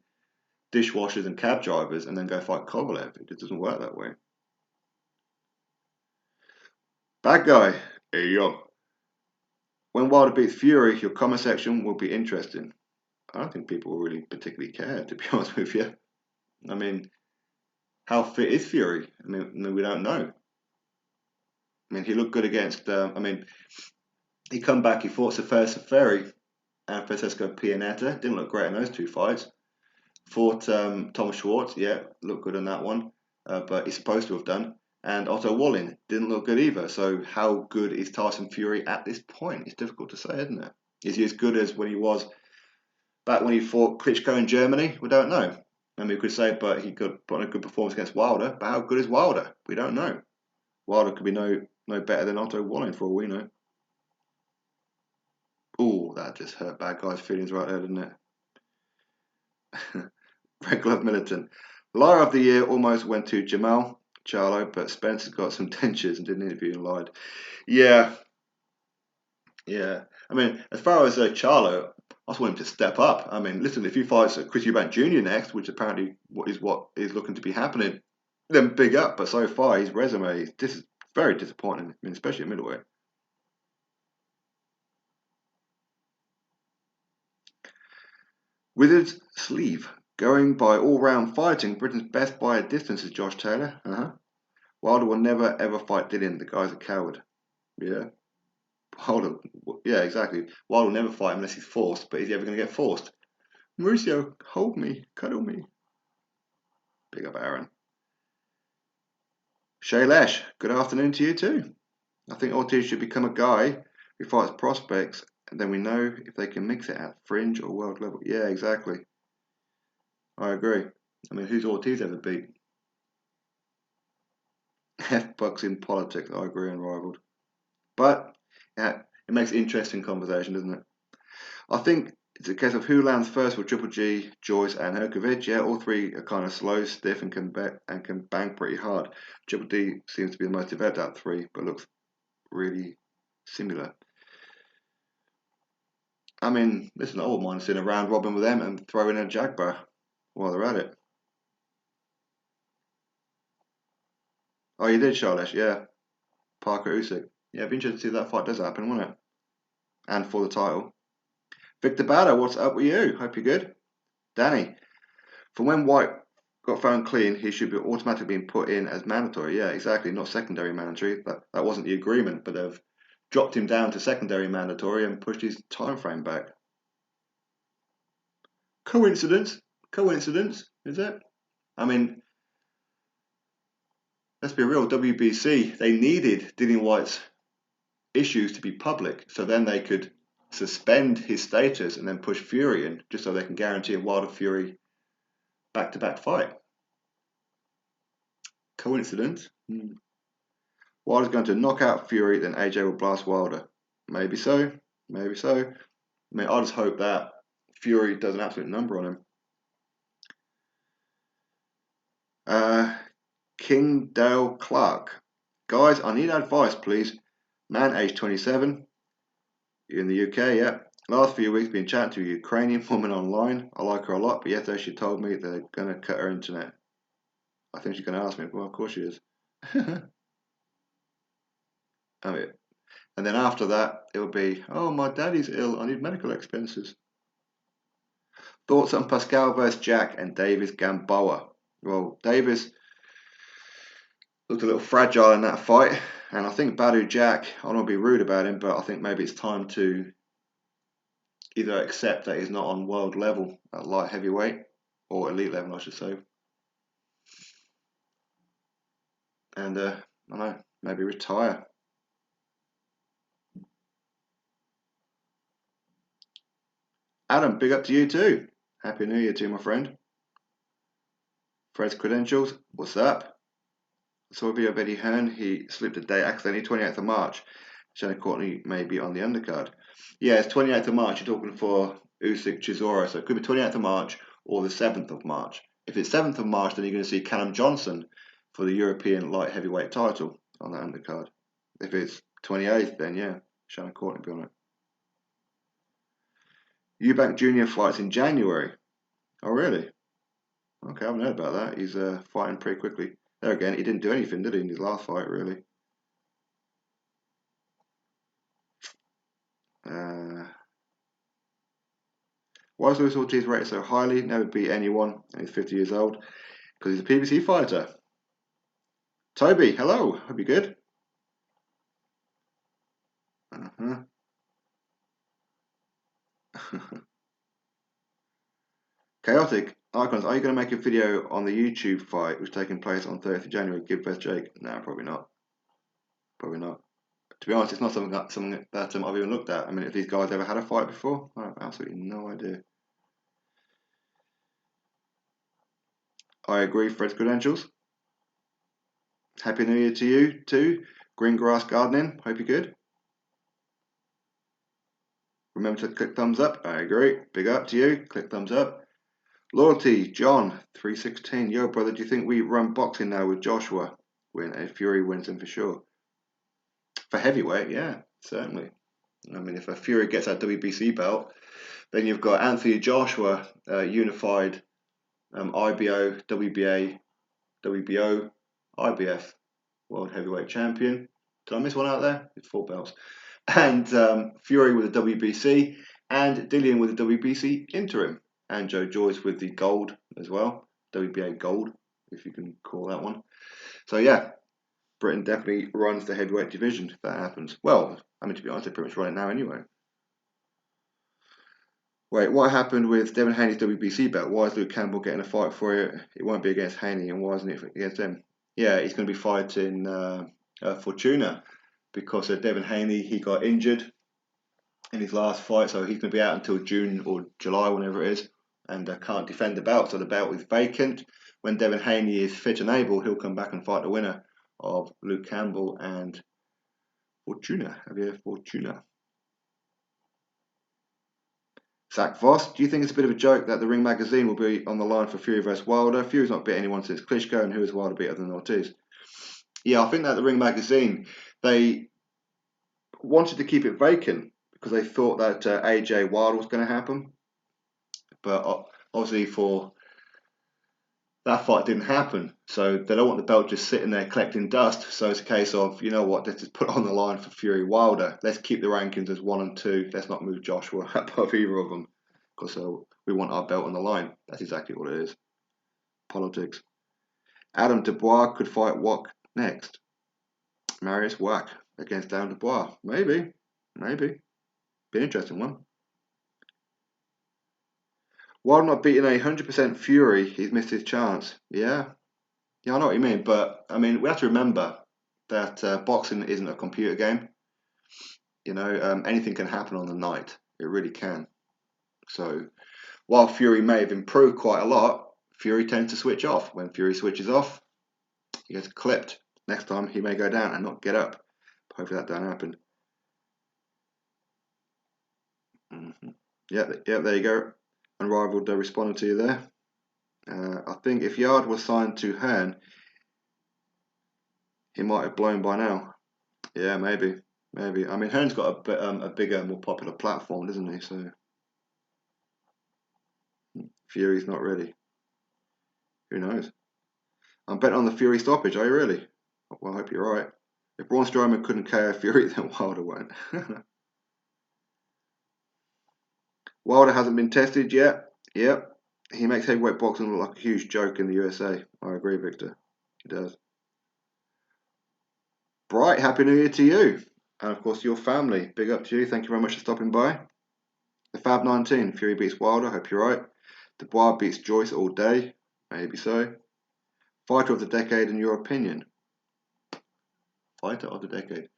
dishwashers and cab drivers and then go fight Kovalev. It doesn't work that way. Bad guy. Hey, yo. When Wilder beats Fury, your comment section will be interesting. I don't think people will really particularly care, to be honest with you. I mean, how fit is Fury? I mean we don't know. I mean, he looked good against. He come back. He fought Seferi and Francesco Pianetta. Didn't look great in those two fights. Fought Thomas Schwartz. Yeah, looked good in that one. But he's supposed to have done. And Otto Wallin didn't look good either. So how good is Tyson Fury at this point? It's difficult to say, isn't it? Is he as good as when he was back when he fought Klitschko in Germany? We don't know. I mean, we could say, but he could put on a good performance against Wilder. But how good is Wilder? We don't know. Wilder could be no better than Otto Wallin for all we know. Oh, that just hurt bad guy's feelings right there, didn't it? Red Glove Militant. Liar of the Year almost went to Jamal Charlo, but Spencer's got some dentures and did an interview and lied. Yeah. I mean, as far as Charlo, I just want him to step up. I mean, listen, if he fights Chris Eubank Jr. next, which apparently what is looking to be happening, then big up. But so far, his resume is very disappointing. I mean, especially at middleweight. Wizard's sleeve. Going by all-round fighting, Britain's best by a distance is Josh Taylor. Wilder will never ever fight Dillian. The guy's a coward. Yeah. Wilder. Yeah, exactly. Wilder will never fight unless he's forced. But is he ever going to get forced? Mauricio, hold me, cuddle me. Big up, Aaron. Shailesh, good afternoon to you too. I think Ortiz should become a guy who fights prospects, and then we know if they can mix it at fringe or world level. Yeah, exactly. I agree. I mean, who's Ortiz ever beat? F-bucks in politics. I agree, unrivaled. But yeah, it makes interesting conversation, doesn't it? I think it's a case of who lands first with Triple G, Joyce, and Herkovic. Yeah, all three are kind of slow, stiff, and can bang pretty hard. Triple D seems to be the most developed out of three, but looks really similar. I mean, listen, I wouldn't mind seeing a round robin with them and throw in a Jagbar while they're at it. Oh, you did, Charlotte, yeah. Parker Usyk. Yeah, it'd be interesting to see if that fight does happen, wouldn't it? And for the title. Victor Bader, what's up with you? Hope you're good. Danny, from when White got found clean, he should be automatically being put in as mandatory. Yeah, exactly, not secondary mandatory. That wasn't the agreement, but they've dropped him down to secondary mandatory and pushed his time frame back. Coincidence? Coincidence, is it? I mean, let's be real, WBC, they needed Dillian White's issues to be public, so then they could suspend his status and then push Fury in, just so they can guarantee a Wilder Fury back-to-back fight. Coincidence? Wilder's going to knock out Fury, then AJ will blast Wilder. Maybe so, maybe so. I mean, I just hope that Fury does an absolute number on him. King Dale Clark. Guys, I need advice, please. Man, age 27. You're in the UK, yeah. Last few weeks, been chatting to a Ukrainian woman online. I like her a lot, but yesterday she told me they're going to cut her internet. I think she's going to ask me. Well, of course she is. I mean, and then after that, it'll be, oh, my daddy's ill. I need medical expenses. Thoughts on Pascal versus Jack and Davis Gamboa? Well, Davis looked a little fragile in that fight, and I think Badu Jack, I don't want to be rude about him, but I think maybe it's time to either accept that he's not on world level at light heavyweight, or elite level, I should say. And, I don't know, maybe retire. Adam, big up to you too. Happy New Year to you, my friend. Fred's credentials, what's up? So a video of Eddie Hearn, he slipped a date accidentally, 28th of March. Shannon Courtney may be on the undercard. Yeah, it's 28th of March, you're talking for Usyk Chisora, so it could be 28th of March or the 7th of March. If it's 7th of March, then you're going to see Callum Johnson for the European light heavyweight title on that undercard. If it's 28th, then yeah, Shannon Courtney will be on it. Eubank Jr. fights in January. Oh, really? Okay, I haven't heard about that. He's fighting pretty quickly. There again, he didn't do anything, did he, in his last fight, really? Why is Luis Ortiz rated so highly? Never beat anyone, and he's 50 years old. Because he's a PBC fighter. Toby, hello. Hope you're good. Chaotic Icons, are you going to make a video on the YouTube fight which is taking place on 30th January? Give vs Jake? No, probably not. Probably not. To be honest, it's not something that I've even looked at. I mean, have these guys ever had a fight before? I have absolutely no idea. I agree, Fred's credentials. Happy New Year to you too. Green Grass Gardening, hope you're good. Remember to click thumbs up. I agree. Big up to you. Click thumbs up. Loyalty, John, 316. Yo, brother, do you think we run boxing now with Joshua? If Fury wins him for sure. For heavyweight, yeah, certainly. I mean, if a Fury gets that WBC belt, then you've got Anthony Joshua, unified IBO, WBA, WBO, IBF World Heavyweight Champion. Did I miss one out there? It's 4 belts. And Fury with the WBC, and Dillian with the WBC interim, and Joe Joyce with the gold as well, WBA gold, if you can call that one. So yeah, Britain definitely runs the heavyweight division if that happens. Well, I mean, to be honest, they pretty much run it now anyway. Wait, what happened with Devin Haney's WBC belt? Why is Luke Campbell getting a fight for it? It won't be against Haney, and why isn't it against him? Yeah, he's going to be fighting Fortuna, because Devin Haney, he got injured in his last fight, so he's going to be out until June or July, whenever it is, and can't defend the belt, so the belt is vacant. When Devin Haney is fit and able, he'll come back and fight the winner of Luke Campbell and Fortuna, Javier Fortuna. Zach Voss, do you think it's a bit of a joke that the Ring magazine will be on the line for Fury vs Wilder? Fury's not beat anyone since Klitschko, and who is Wilder beat other than Ortiz? Yeah, I think that the Ring magazine, they wanted to keep it vacant because they thought that AJ Wilder was going to happen, but obviously for that fight didn't happen, so they don't want the belt just sitting there collecting dust. So it's a case of, you know what, let's just put it on the line for Fury Wilder. Let's keep the rankings as 1 and 2. Let's not move Joshua above either of them, because we want our belt on the line. That's exactly what it is. Politics. Adam Dubois could fight Wack next. Marius Wack against Adam Dubois. Maybe. Be an interesting one. While not beating 100% Fury, he's missed his chance. Yeah, I know what you mean, but I mean, we have to remember that boxing isn't a computer game. You know, anything can happen on the night. It really can. So, while Fury may have improved quite a lot, Fury tends to switch off. When Fury switches off, he gets clipped. Next time, he may go down and not get up. Hopefully that don't happen. Yeah, there you go. Unrivaled responded to you there. I think if Yard was signed to Hearn, he might have blown by now. Yeah, maybe. I mean, Hearn's got a bigger, more popular platform, doesn't he? So Fury's not ready. Who knows? I'm betting on the Fury stoppage. Are you really? Well, I hope you're right. If Braun Strowman couldn't KO Fury, then Wilder won't. Wilder hasn't been tested yet. Yep. He makes heavyweight boxing look like a huge joke in the USA. I agree, Victor. He does. Bright, Happy New Year to you. And of course, your family. Big up to you. Thank you very much for stopping by. The Fab 19. Fury beats Wilder. Hope you're right. Dubois beats Joyce all day. Maybe so. Fighter of the decade, in your opinion? Fighter of the decade.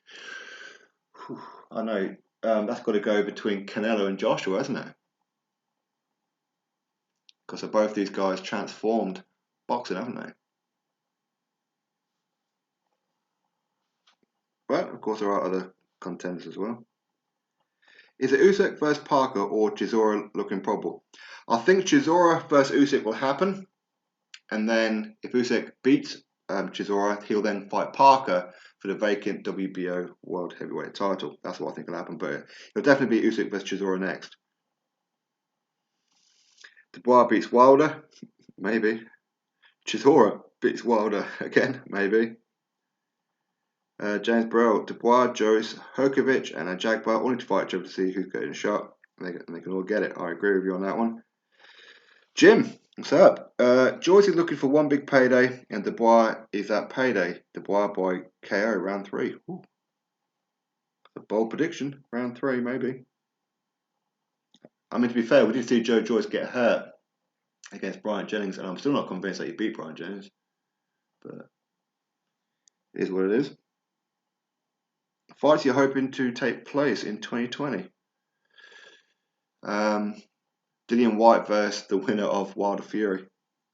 Whew, I know. That's got to go between Canelo and Joshua, hasn't it? Because both these guys transformed boxing, haven't they? But of course, there are other contenders as well. Is it Usyk versus Parker or Chisora looking probable? I think Chisora versus Usyk will happen, and then if Usyk beats Chisora, he'll then fight Parker for the vacant WBO World Heavyweight title. That's what I think will happen, but it'll definitely be Usyk versus Chisora next. Dubois beats Wilder, maybe. Chisora beats Wilder again, maybe. James Burrell, Dubois, Joyce, Herkovic, and Ajagba all need to fight each other to see who's getting shot. They can all get it. I agree with you on that one. Jim, what's up? Joyce is looking for one big payday, and Dubois is that payday. Dubois by KO round 3. Ooh. A bold prediction. Round 3, maybe. I mean, to be fair, we did see Joe Joyce get hurt against Brian Jennings, and I'm still not convinced that he beat Brian Jennings. But it is what it is. Fights you're hoping to take place in 2020. Dillian White versus the winner of Wilder Fury.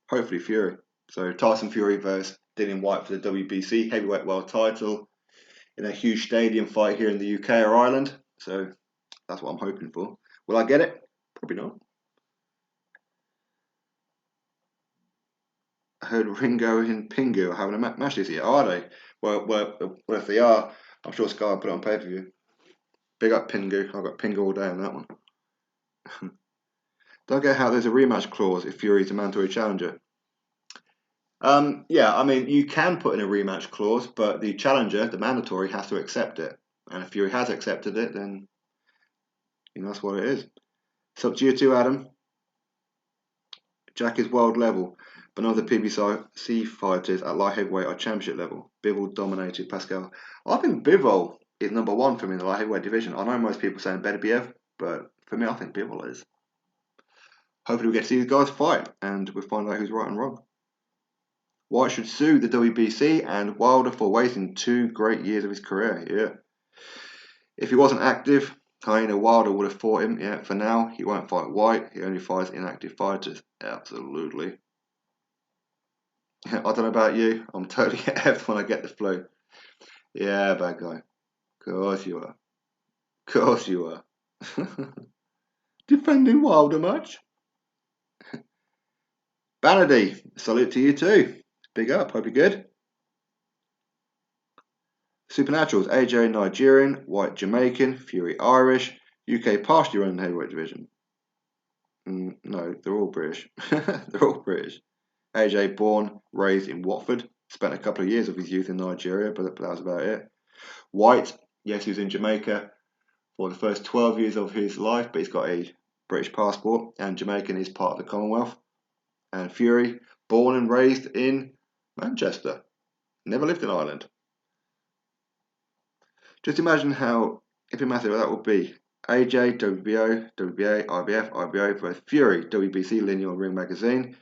Hopefully Fury. So Tyson Fury versus Dillian White for the WBC heavyweight world title in a huge stadium fight here in the UK or Ireland. So that's what I'm hoping for. Will I get it? Probably not. I heard Ringo and Pingu are having a match this year. Are they? Well, if they are, I'm sure Sky will put it on pay-per-view. Big up Pingu. I've got Pingu all day on that one. Don't get how there's a rematch clause if Fury's a mandatory challenger. Yeah, I mean, you can put in a rematch clause, but the challenger, the mandatory, has to accept it. And if Fury has accepted it, then that's what it is. It's up to you too, Adam. Jack is world level, but none of the PBC fighters at light heavyweight are championship level. Bivol dominated Pascal. I think Bivol is number one for me in the light heavyweight division. I know most people saying Beterbiev, but for me, I think Bivol is. Hopefully we get to see these guys fight, and we'll find out who's right and wrong. White should sue the WBC and Wilder for wasting 2 great years of his career. Yeah. If he wasn't active, Hyena Wilder would have fought him. Yeah. For now, he won't fight White. He only fights inactive fighters. Absolutely. I don't know about you. I'm totally effed when I get the flu. Yeah, bad guy. Of course you are. Of course you are. Defending Wilder much? Vanity, salute to you too. Big up. Hope you're good. Supernaturals, AJ Nigerian, White Jamaican, Fury Irish, UK partially run the heavyweight division. No, they're all British. They're all British. AJ born, raised in Watford, spent a couple of years of his youth in Nigeria, but that was about it. White, yes, he was in Jamaica for the first 12 years of his life, but he's got a British passport, and Jamaican is part of the Commonwealth. And Fury, born and raised in Manchester, never lived in Ireland. Just imagine how massive that would be. AJ, WBO, WBA, IBF, IBO, both Fury, WBC, Lineal Ring Magazine.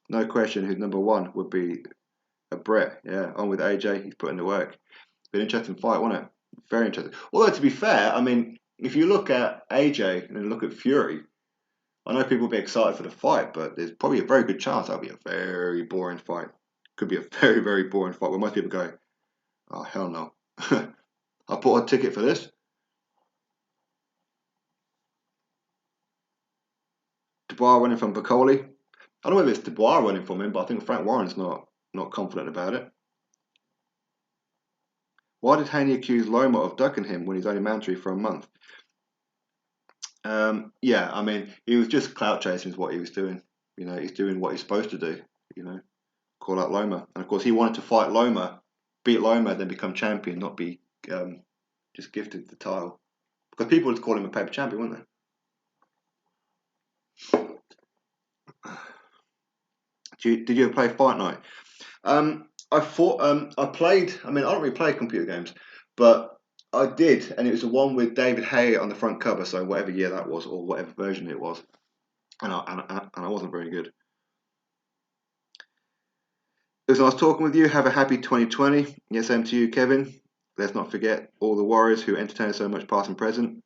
No question who's number one would be a Brett. Yeah, on with AJ, he's putting the work. Been an interesting fight, wasn't it? Very interesting. Although, to be fair, I mean, if you look at AJ and then look at Fury, I know people will be excited for the fight, but there's probably a very good chance that'll be a very boring fight. Could be a very, very boring fight where most people go, oh, hell no. I bought a ticket for this. Dubois running from Bacoli. I don't know whether it's Dubois running from him, but I think Frank Warren's not confident about it. Why did Haney accuse Loma of ducking him when he's only mandatory for a month? Yeah, I mean, he was just clout chasing is what he was doing. He's doing what he's supposed to do, call out Loma. And of course, he wanted to fight Loma, beat Loma, then become champion, not be just gifted the title. Because people would call him a paper champion, wouldn't they? Did you ever play Fight Night? I played. I mean, I don't really play computer games, but I did, and it was the one with David Hay on the front cover. So whatever year that was, or whatever version it was, and I wasn't very good. It was nice talking with you. Have a happy 2020. Yes, same to you, Kevin. Let's not forget all the warriors who entertained so much past and present.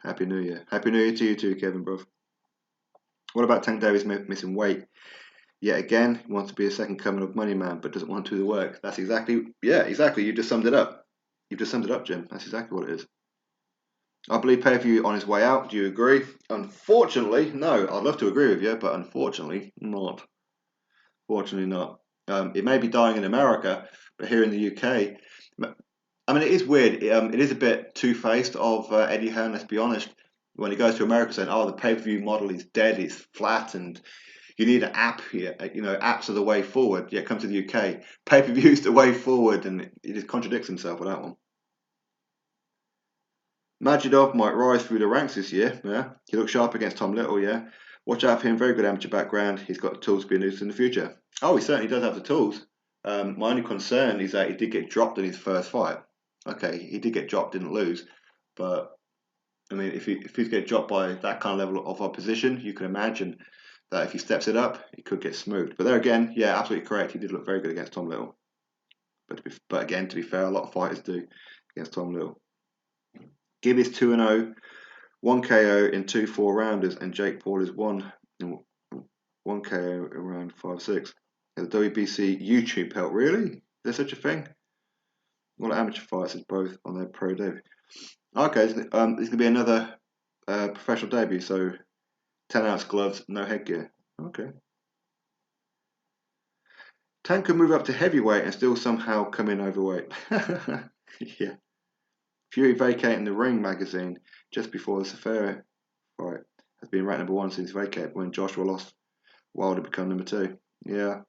Happy New Year. Happy New Year to you too, Kevin, bro. What about Tank Davis missing weight? Yet again, he wants to be a second coming of Money Man, but doesn't want to do the work. That's exactly. You just summed it up. You've just summed it up, Jim. That's exactly what it is. I believe pay-per-view on his way out. Do you agree? Unfortunately, no. I'd love to agree with you, but unfortunately, not. Fortunately, not. It may be dying in America, but here in the UK, I mean, it is weird. It is a bit two-faced of Eddie Hearn, let's be honest. When he goes to America saying, oh, the pay-per-view model is dead, it's flat, and you need an app here. Apps are the way forward. Yeah, come to the UK. Pay-per-view is the way forward, and he just contradicts himself with that one. Majidov might rise through the ranks this year. Yeah, he looks sharp against Tom Little. Yeah, watch out for him. Very good amateur background. He's got the tools to be a nuisance in the future. Oh, he certainly does have the tools. My only concern is that he did get dropped in his first fight. Okay, he did get dropped, didn't lose, but I mean, if he's get dropped by that kind of level of opposition, you can imagine that if he steps it up, he could get smoothed. But there again, yeah, absolutely correct. He did look very good against Tom Little. But again, to be fair, a lot of fighters do against Tom Little. Gibb is 2-0, 1 KO in 2 4-rounders, and Jake Paul is 1 KO in round 5-6. The WBC YouTube belt, really? Is there such a thing? Well, amateur fighters both on their pro debut. Okay, it's going to be another professional debut, so 10-ounce gloves, no headgear. Okay. Tank can move up to heavyweight and still somehow come in overweight. Yeah. Fury vacating the Ring magazine just before the Safari fight has been ranked #1 since vacated when Joshua lost. Wilder become #2. Yeah,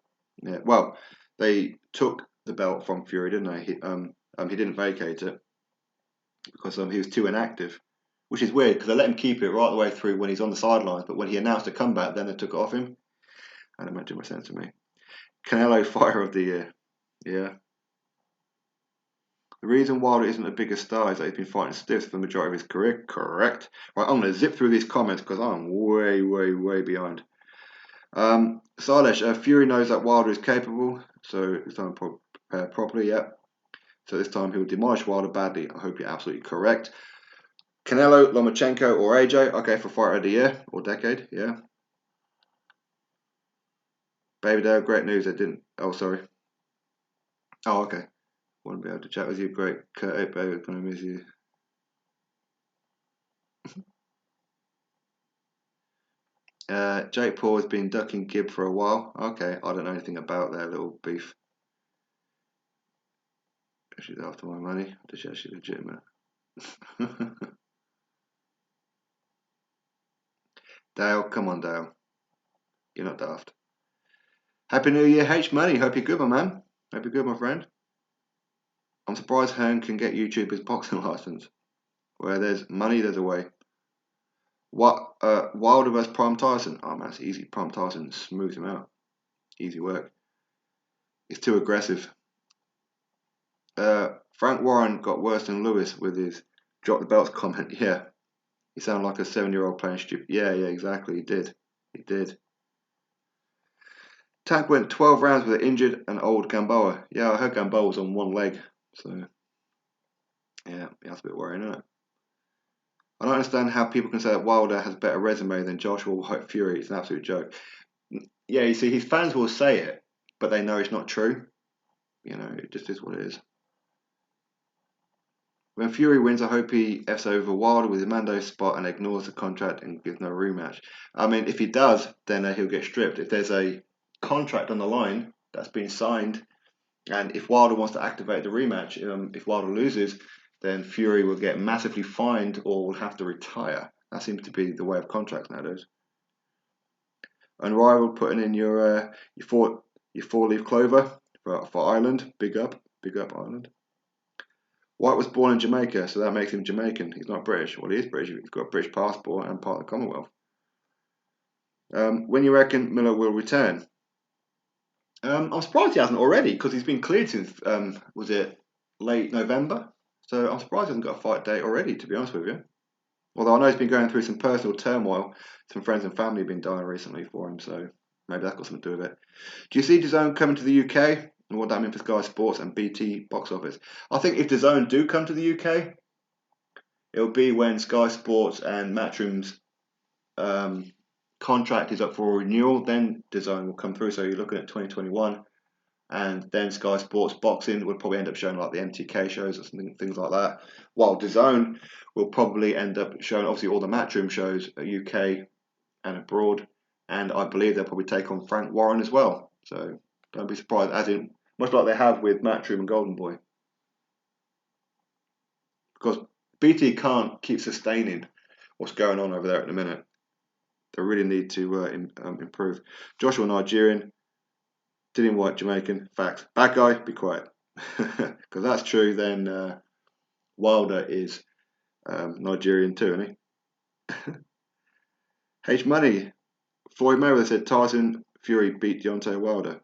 yeah. Well, they took the belt from Fury, didn't they? He didn't vacate it because he was too inactive, which is weird because they let him keep it right the way through when he's on the sidelines, but when he announced a comeback, then they took it off him. That didn't make too much sense to me. Canelo Fighter of the Year. Yeah. The reason Wilder isn't a bigger star is that he's been fighting stiffs for the majority of his career. Correct. Right, I'm going to zip through these comments because I'm way, way, way behind. Sailesh, Fury knows that Wilder is capable, so he's done prepare properly, yeah. So this time he'll demolish Wilder badly. I hope you're absolutely correct. Canelo, Lomachenko, or AJ, okay, for Fighter of the Year or Decade, yeah. Baby Dale, great news. I didn't. Oh, sorry. Oh, okay. Won't be able to chat with you. Great. Kurt, baby, gonna miss you. Jake Paul has been ducking Gibb for a while. Okay, I don't know anything about their little beef. She's after my money. Does she actually legitimate? Dale, come on, Dale. You're not daft. Happy New Year, H Money. Hope you're good, my man. Hope you're good, my friend. I'm surprised Hearn can get YouTuber's boxing license. Where there's money, there's a way. What? Wilder vs Prime Tyson. Oh man, it's easy. Prime Tyson smooths him out. Easy work. It's too aggressive. Frank Warren got worse than Lewis with his drop the belts comment. Yeah, he sounded like a 7-year-old playing stupid. Yeah, exactly. He did. He did. Tank went 12 rounds with an injured and old Gamboa. Yeah, I heard Gamboa was on one leg. So, yeah, that's a bit worrying, isn't it? I don't understand how people can say that Wilder has a better resume than Joshua White Fury. It's an absolute joke. Yeah, you see, his fans will say it, but they know it's not true. You know, it just is what it is. When Fury wins, I hope he F's over Wilder with his Mando spot and ignores the contract and gives no rematch. I mean, if he does, then he'll get stripped. If there's a contract on the line that's been signed, and if Wilder wants to activate the rematch, if Wilder loses, then Fury will get massively fined or will have to retire. That seems to be the way of contracts nowadays. Unrivaled putting in your four-leaf clover for Ireland. Big up Ireland. White was born in Jamaica, so that makes him Jamaican. He's not British. Well, he is British. He's got a British passport and part of the Commonwealth. When you reckon Miller will return? I'm surprised he hasn't already because he's been cleared since, was it late November? So I'm surprised he hasn't got a fight date already, to be honest with you. Although I know he's been going through some personal turmoil. Some friends and family have been dying recently for him, so maybe that's got something to do with it. Do you see DAZN coming to the UK? And what that means for Sky Sports and BT box office? I think if DAZN do come to the UK, it'll be when Sky Sports and Matchroom's contract is up for renewal. Then DAZN will come through. So you're looking at 2021, and then Sky Sports boxing would probably end up showing like the MTK shows or something, things like that. While DAZN will probably end up showing obviously all the Matchroom shows at UK and abroad, and I believe they'll probably take on Frank Warren as well. So don't be surprised, as in much like they have with Matchroom and Golden Boy, because BT can't keep sustaining what's going on over there at the minute. They really need to improve. Joshua Nigerian, Dylan White Jamaican. Facts. Bad guy, be quiet. Because that's true. Then Wilder is Nigerian too, isn't he? H Money. Floyd Mayweather said Tyson Fury beat Deontay Wilder.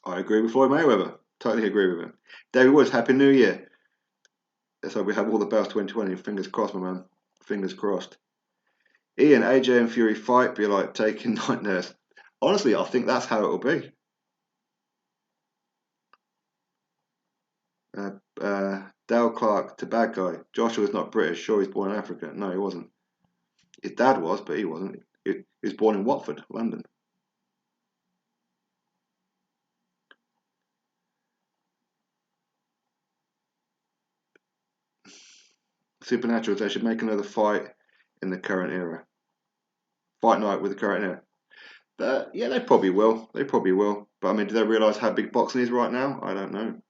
I agree with Floyd Mayweather. Totally agree with him. David Woods, Happy New Year. Let's hope we have all the belts 2020. Fingers crossed, my man. Fingers crossed. Ian, AJ and Fury fight be like taking night nurse. Honestly, I think that's how it'll be. Dale Clark to bad guy. Joshua's not British. Sure, he's born in Africa. No, he wasn't. His dad was, but he wasn't. He was born in Watford, London. Supernatural, they should make another fight in the current era. Fight night with the current era. But yeah, they probably will. They probably will. But I mean, do they realise how big boxing is right now? I don't know.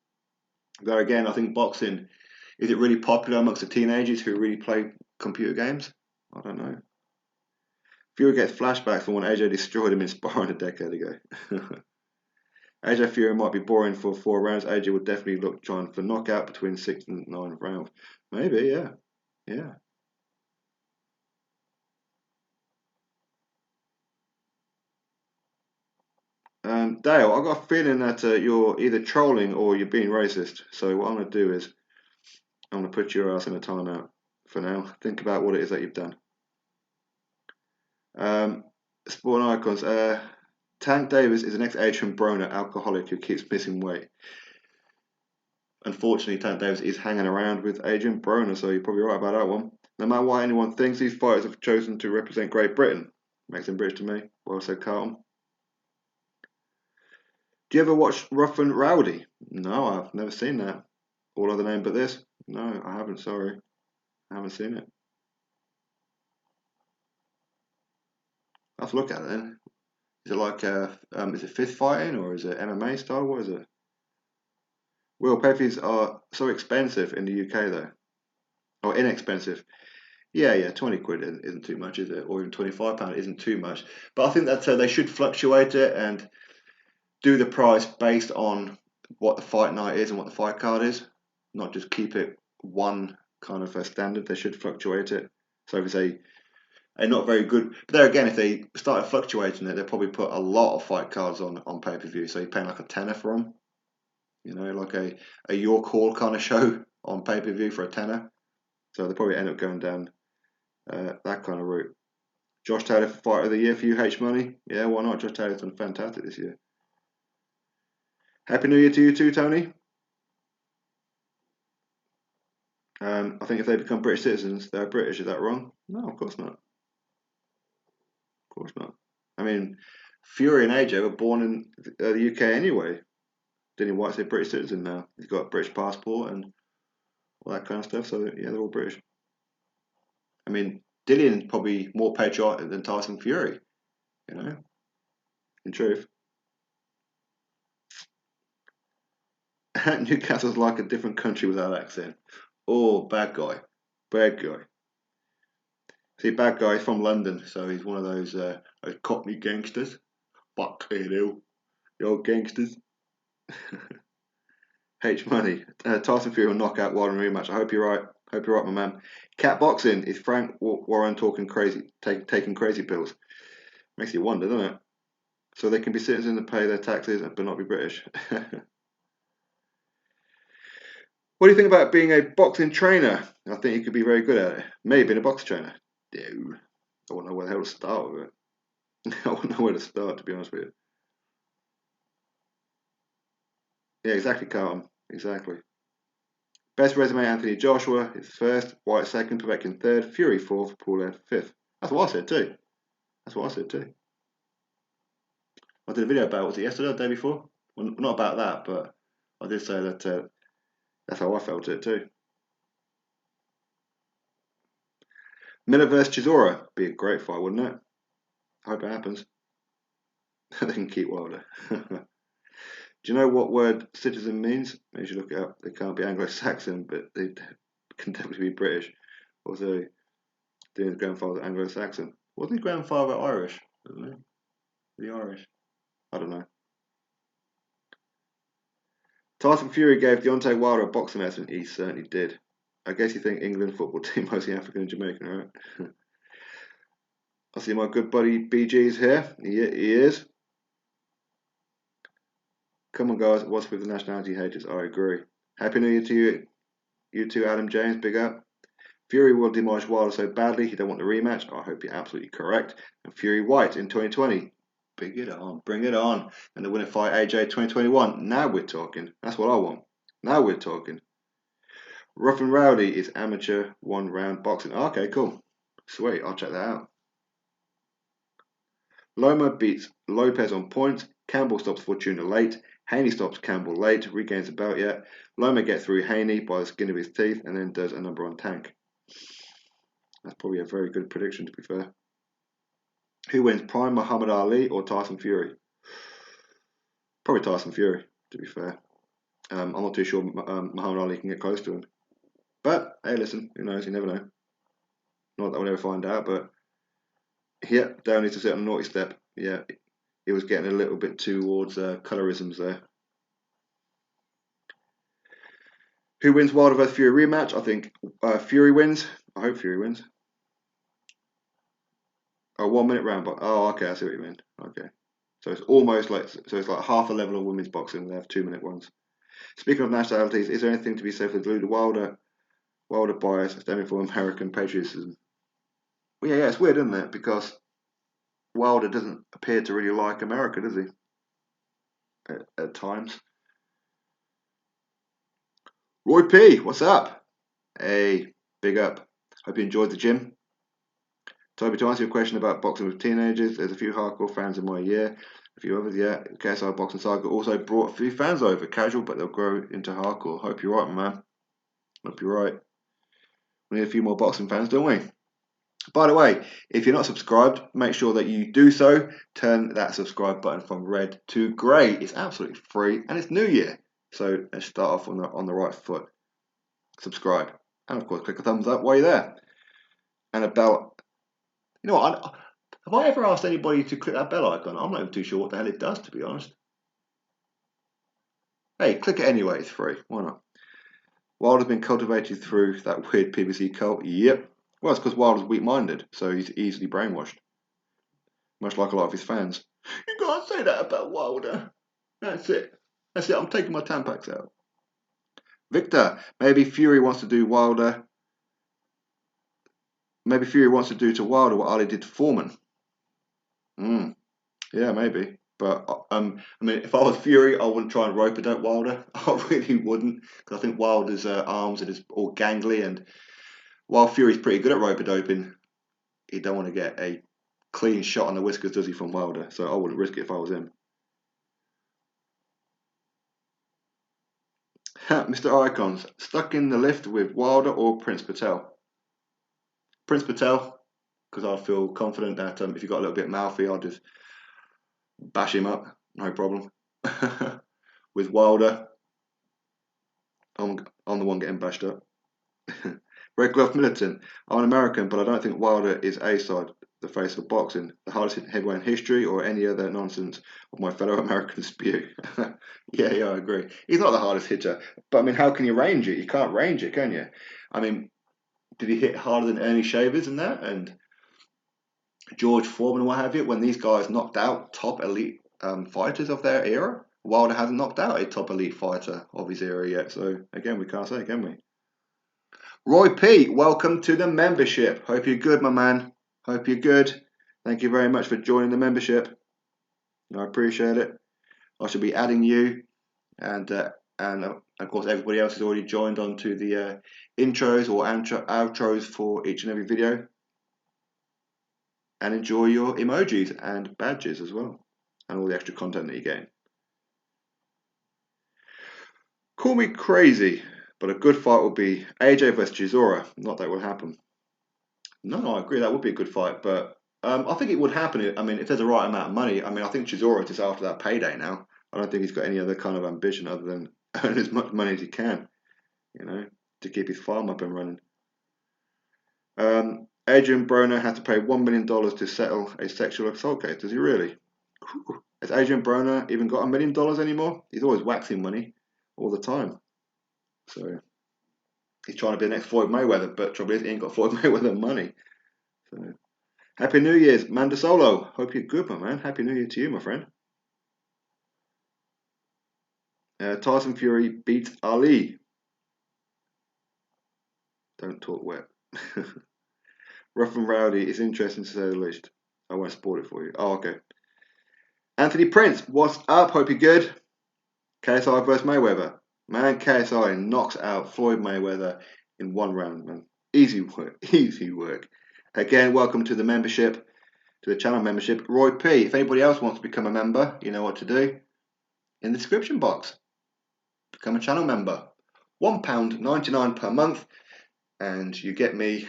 Though again, I think boxing Is it really popular amongst the teenagers who really play computer games? I don't know. Fury gets flashbacks from when AJ destroyed him in sparring a decade ago. AJ Fury might be boring for 4 rounds. AJ would definitely look trying for knockout between 6th and 9th round. Maybe, yeah. Yeah. Dale, I've got a feeling that you're either trolling or you're being racist. So what I'm going to do is I'm going to put your ass in a timeout for now. Think about what it is that you've done. Sport icons. Tank Davis is an ex-Adrian Broner alcoholic who keeps missing weight. Unfortunately, Tank Davis is hanging around with Adrian Broner, so you're probably right about that one. No matter what anyone thinks, these fighters have chosen to represent Great Britain. Makes them British to me. Well said, Carlton. Do you ever watch Rough and Rowdy? No, I've never seen that. All other name but this? No, I haven't, sorry. I haven't seen it. I'll have to look at it then. Is it like, is it fist fighting or is it MMA style? What is it? Well, pay-per-views are so expensive in the UK though. Or inexpensive. Yeah, 20 quid isn't too much, is it? Or even £25 isn't too much. But I think that they should fluctuate it and do the price based on what the fight night is and what the fight card is. Not just keep it one kind of a standard. They should fluctuate it. So if it's a not very good, but there again, if they started fluctuating it, they'll probably put a lot of fight cards on pay-per-view. So you're paying like a tenner for them. You know, like a York Hall kind of show on pay-per-view for a tenner. So they probably end up going down that kind of route. Josh Taylor for Fighter of the Year for you, H Money. Yeah, why not? Josh Taylor's done fantastic this year. Happy New Year to you too, Tony. I think if they become British citizens, they're British. Is that wrong? No, of course not. Of course not. I mean, Fury and AJ were born in the UK anyway. Dillian White's a British citizen now. He's got a British passport and all that kind of stuff. So yeah, they're all British. I mean, Dillion's probably more patriotic than Tyson Fury. You know, in truth. Newcastle's like a different country without accent. Oh, bad guy. Bad guy. See, bad guy from London, so he's one of those Cockney gangsters. Fucking hell. The old gangsters. H Money. Tyson Fury will knock out Warren rematch. I hope you're right. Hope you're right, my man. Cat boxing. Is Frank Warren talking crazy, taking crazy pills? Makes you wonder, doesn't it? So they can be citizens and pay their taxes but not be British. What do you think about being a boxing trainer? I think you could be very good at it. Maybe being a box trainer. No. I wouldn't know where the hell to start with it. I wouldn't know where to start, to be honest with you. Yeah, exactly, Carlton. Exactly. Best resume, Anthony Joshua is first, White second, Povetkin third, Fury fourth, Paul fifth. That's what I said too. That's what I said too. I did a video about, was it yesterday or the day before? Well, not about that, but I did say that that's how I felt it too. Miller versus Chisora be a great fight, wouldn't it? I hope it happens. They can keep Wilder. Do you know what word citizen means? Maybe you should look it up. They can't be Anglo-Saxon, but they can definitely be British. Also, Dean's grandfather Anglo-Saxon. Wasn't his grandfather Irish? Wasn't he? The Irish. I don't know. Tyson Fury gave Deontay Wilder a boxing lesson. He certainly did. I guess you think England football team mostly African and Jamaican, right? I see my good buddy BG's here. He is. Come on, guys. What's with the nationality haters? I agree. Happy New Year to you. You too, Adam James. Big up. Fury will demolish Wilder so badly he don't want the rematch. I hope you're absolutely correct. And Fury White in 2020. Bring it on. Bring it on. And the winner fight AJ 2021. Now we're talking. That's what I want. Now we're talking. Rough and Rowdy is amateur 1-round boxing. Okay, cool. Sweet. I'll check that out. Loma beats Lopez on points. Campbell stops Fortuna late. Haney stops Campbell late. Regains the belt yet. Loma gets through Haney by the skin of his teeth and then does a number on Tank. That's probably a very good prediction, to be fair. Who wins, Prime Muhammad Ali or Tyson Fury? Probably Tyson Fury, to be fair. I'm not too sure Muhammad Ali can get close to him. But hey, listen, who knows? You never know. Not that we'll ever find out, but yeah, Dale needs to sit on a naughty step. Yeah, he was getting a little bit towards colorisms there. Who wins Wilder vs Fury rematch? I think Fury wins. I hope Fury wins. Oh, 1 minute round, but oh, okay, I see what you mean. Okay, so it's almost like it's like half a level of women's boxing. They have 2-minute ones. Speaking of nationalities, is there anything to be said for the Wilder bias stemming from American patriotism? Well, yeah, it's weird, isn't it? Because Wilder doesn't appear to really like America, does he? At times. Roy P, what's up? Hey, big up. Hope you enjoyed the gym. Toby, to answer your question about boxing with teenagers, there's a few hardcore fans in my year. A few others, yeah. KSI Boxing Saga also brought a few fans over, casual, but they'll grow into hardcore. Hope you're right, my man. Hope you're right. We need a few more boxing fans, don't we? By the way, if you're not subscribed, make sure that you do so. Turn that subscribe button from red to grey. It's absolutely free and it's New Year. So let's start off on the right foot. Subscribe. And of course, click a thumbs up while you're there. And a bell. You know what? Have I ever asked anybody to click that bell icon? I'm not even too sure what the hell it does, to be honest. Hey, click it anyway. It's free. Why not? Wilder's been cultivated through that weird PVC cult. Yep. Well, it's because Wilder's weak-minded, so he's easily brainwashed. Much like a lot of his fans. You can't say that about Wilder. That's it. That's it. I'm taking my Tampax out. Victor, maybe Fury wants to do Wilder. Maybe Fury wants to do to Wilder what Ali did to Foreman. Yeah, maybe. But I mean, if I was Fury, I wouldn't try and rope-a-dope Wilder. I really wouldn't, because I think Wilder's arms are just all gangly, and while Fury's pretty good at rope-a-doping, he don't want to get a clean shot on the whiskers, does he, from Wilder? So I wouldn't risk it if I was him. Mr. Icons, stuck in the lift with Wilder or Prince Patel? Prince Patel, because I feel confident that if you've got a little bit mouthy, I'll just bash him up, no problem. With Wilder, I'm the one getting bashed up. Red Glove Militant, I'm an American, but I don't think Wilder is A-side, the face of boxing, the hardest heavyweight in history, or any other nonsense of my fellow Americans spew. Yeah, I agree. He's not the hardest hitter, but I mean, how can you range it? You can't range it, can you? I mean, did he hit harder than Ernie Shavers and that, and George Foreman and what have you? When these guys knocked out top elite fighters of their era, Wilder hasn't knocked out a top elite fighter of his era yet. So again, we can't say, can we? Roy P, welcome to the membership. Hope you're good, my man. Hope you're good. Thank you very much for joining the membership. I appreciate it. I shall be adding you, and of course everybody else has already joined onto the intros or outros for each and every video. And enjoy your emojis and badges as well, and all the extra content that you get. Call me crazy, but a good fight would be AJ vs Chisora. Not that will happen. No, I agree. That would be a good fight, but I think it would happen. I mean, if there's a right amount of money. I mean, I think Chisora is just after that payday now. I don't think he's got any other kind of ambition other than earn as much money as he can, to keep his farm up and running. Adrian Broner had to pay $1 million to settle a sexual assault case. Does he really? Has Adrian Broner even got $1 million anymore? He's always waxing money all the time. So he's trying to be the next Floyd Mayweather, but trouble is he ain't got Floyd Mayweather money. So Happy New Year's, Manda Solo. Hope you're good, my man. Happy New Year to you, my friend. Tyson Fury beats Ali. Don't talk wet. Rough and Rowdy is interesting to say the least. I won't spoil it for you. Oh, okay. Anthony Prince, what's up? Hope you're good. KSI versus Mayweather. Man, KSI knocks out Floyd Mayweather in 1 round, man. Easy work. Easy work. Again, welcome to the membership, to the channel membership. Roy P. If anybody else wants to become a member, you know what to do. In the description box. Become a channel member. £1.99 per month. And you get me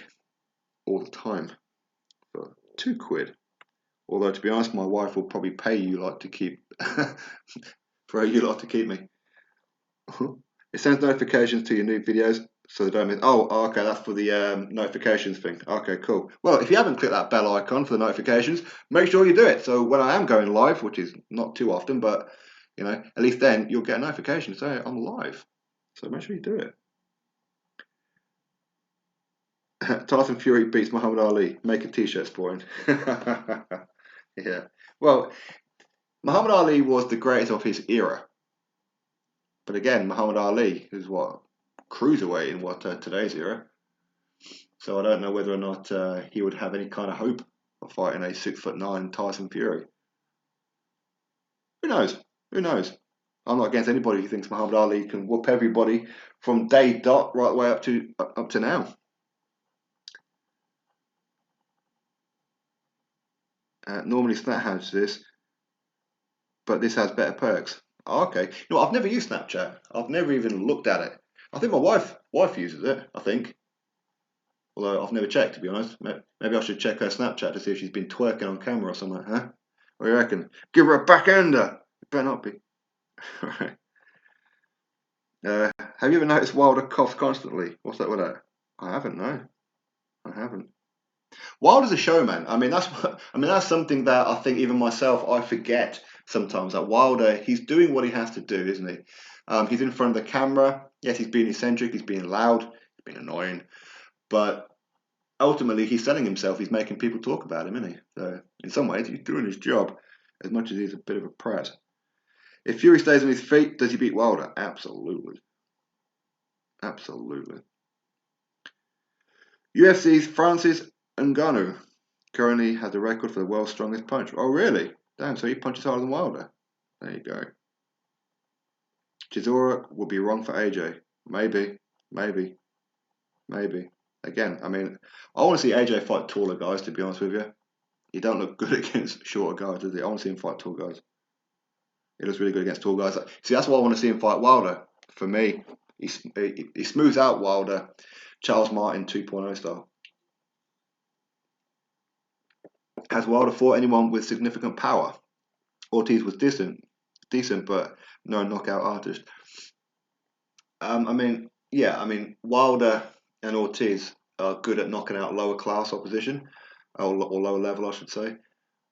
all the time for £2. Although, to be honest, my wife will probably pay you like to keep for you lot to keep me. It sends notifications to your new videos. So they don't miss. Oh, okay, that's for the notifications thing. Okay, cool. Well, if you haven't clicked that bell icon for the notifications, make sure you do it. So when I am going live, which is not too often, but you know, at least then you'll get a notification saying I'm live. So make sure you do it. Tyson Fury beats Muhammad Ali. Make a t-shirt for him. Yeah. Well, Muhammad Ali was the greatest of his era. But again, Muhammad Ali is what cruiserweight in what today's era. So I don't know whether or not he would have any kind of hope of fighting a 6'9" Tyson Fury. Who knows? Who knows? I'm not against anybody who thinks Muhammad Ali can whoop everybody from day dot right the way up to now. Normally Snap has this, but this has better perks. Oh, okay. You know, I've never used Snapchat. I've never even looked at it. I think my wife uses it. I think, although I've never checked to be honest. Maybe I should check her Snapchat to see if she's been twerking on camera or something. Huh? What do you reckon? Give her a backhander. It better not be. Right. Have you ever noticed Wilder coughs constantly? What's that with that? I haven't. No, I haven't. Wilder's a showman. I mean, that's something that I think even myself I forget sometimes. That Wilder, he's doing what he has to do, isn't he? He's in front of the camera. Yes, he's being eccentric. He's being loud. He's being annoying. But ultimately, he's selling himself. He's making people talk about him, isn't he? So in some ways, he's doing his job as much as he's a bit of a prat. If Fury stays on his feet, does he beat Wilder? Absolutely. Absolutely. UFC's Francis Ngannou currently has the record for the world's strongest punch. Oh, really? Damn, so he punches harder than Wilder. There you go. Chisora would be wrong for AJ. Maybe, maybe, maybe. Again, I mean, I want to see AJ fight taller guys, to be honest with you. He don't look good against shorter guys, does he? I want to see him fight tall guys. He looks really good against tall guys. See, that's why I want to see him fight Wilder. For me, he smooths out Wilder, Charles Martin 2.0 style. Has Wilder fought anyone with significant power? Ortiz was decent, but no knockout artist. I mean, yeah, I mean Wilder and Ortiz are good at knocking out lower class opposition, or lower level, I should say.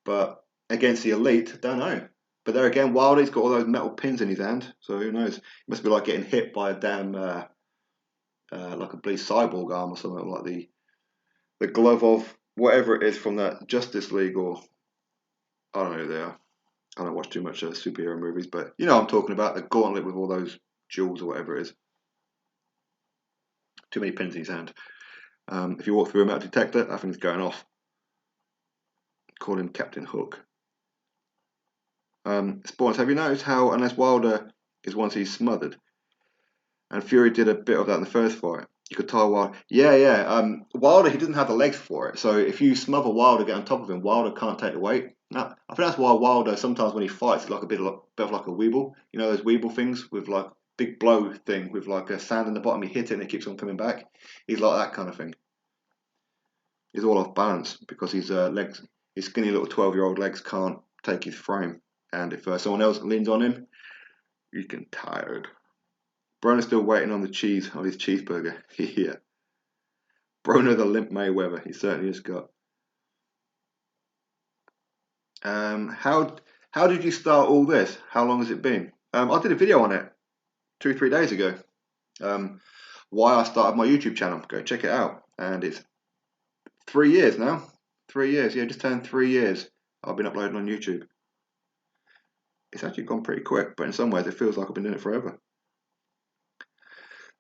But against the elite, don't know. But there again, Wilder's got all those metal pins in his hand, so who knows? It must be like getting hit by a damn, like a bleed cyborg arm or something, like the glove of whatever it is from that Justice League, or I don't know who they are. I don't watch too much superhero movies, but you know what I'm talking about, the gauntlet with all those jewels or whatever it is. Too many pins in his hand. If you walk through a metal detector, that thing's going off. Call him Captain Hook. Spawns, have you noticed how unless Wilder is once he's smothered, and Fury did a bit of that in the first fight, you could tie Wilder. Yeah. Wilder, he doesn't have the legs for it, so if you smother Wilder, get on top of him, Wilder can't take the weight. Now, I think that's why Wilder sometimes when he fights, it's like a bit of like a weeble. You know those weeble things with like big blow thing with like a sand in the bottom. He hit it and it keeps on coming back. He's like that kind of thing. He's all off balance because his legs, his skinny little 12-year-old legs can't take his frame. And if someone else leans on him, you can tired. Broner's still waiting on the cheese on his cheeseburger. Yeah. Broner the limp Mayweather. He certainly has got. How did you start all this? How long has it been? I did a video on it 2-3 days ago. Why I started my YouTube channel. Go check it out. And it's 3 years now. 3 years. Yeah, just turned 3 years. I've been uploading on YouTube. It's actually gone pretty quick, but in some ways it feels like I've been doing it forever.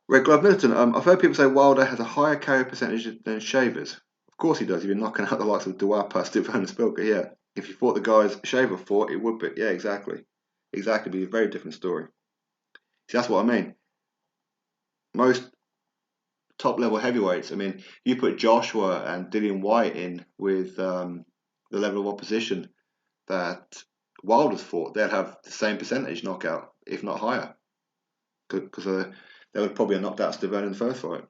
Red Glove Militant, I've heard people say Wilder has a higher KO percentage than Shavers. Of course he does. You've been knocking out the likes of Duapa, Stivan and Spilker, yeah. If you fought the guys Shaver fought, it would be. Yeah, exactly. Exactly, be a very different story. See, that's what I mean. Most top-level heavyweights, I mean, you put Joshua and Dillian White in with the level of opposition that Wilder's fought, they'd have the same percentage knockout, if not higher. Because they would probably have knocked out Stivan in the first fight.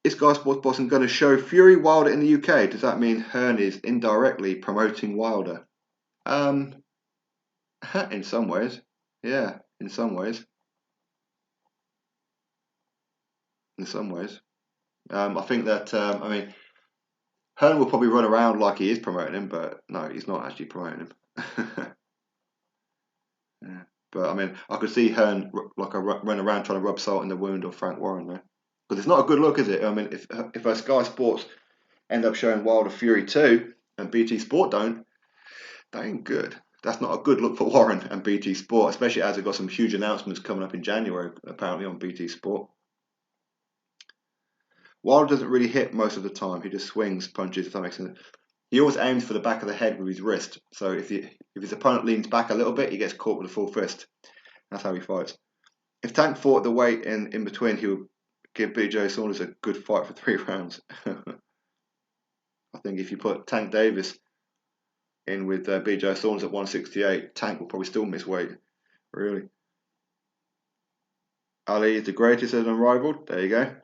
Is Sky Sports Boston going to show Fury Wilder in the UK? Does that mean Hearn is indirectly promoting Wilder? In some ways, yeah, in some ways. in some ways. I think that I mean, Hearn will probably run around like he is promoting him, but no, he's not actually promoting him. Yeah. But I mean, I could see Hearn run around trying to rub salt in the wound of Frank Warren though, because it's not a good look, is it? I mean, if Sky Sports end up showing Wilder Fury 2 and BT Sport don't, that ain't good. That's not a good look for Warren and BT Sport, especially as they've got some huge announcements coming up in January, apparently on BT Sport. Wilder doesn't really hit most of the time. He just swings, punches, if that makes sense. He always aims for the back of the head with his wrist. So if his opponent leans back a little bit, he gets caught with a full fist. That's how he fights. If Tank fought the weight in between, he would give BJ Saunders a good fight for 3 rounds. I think if you put Tank Davis in with BJ Saunders at 168, Tank will probably still miss weight. Really. Ali is the greatest and unrivaled. There you go.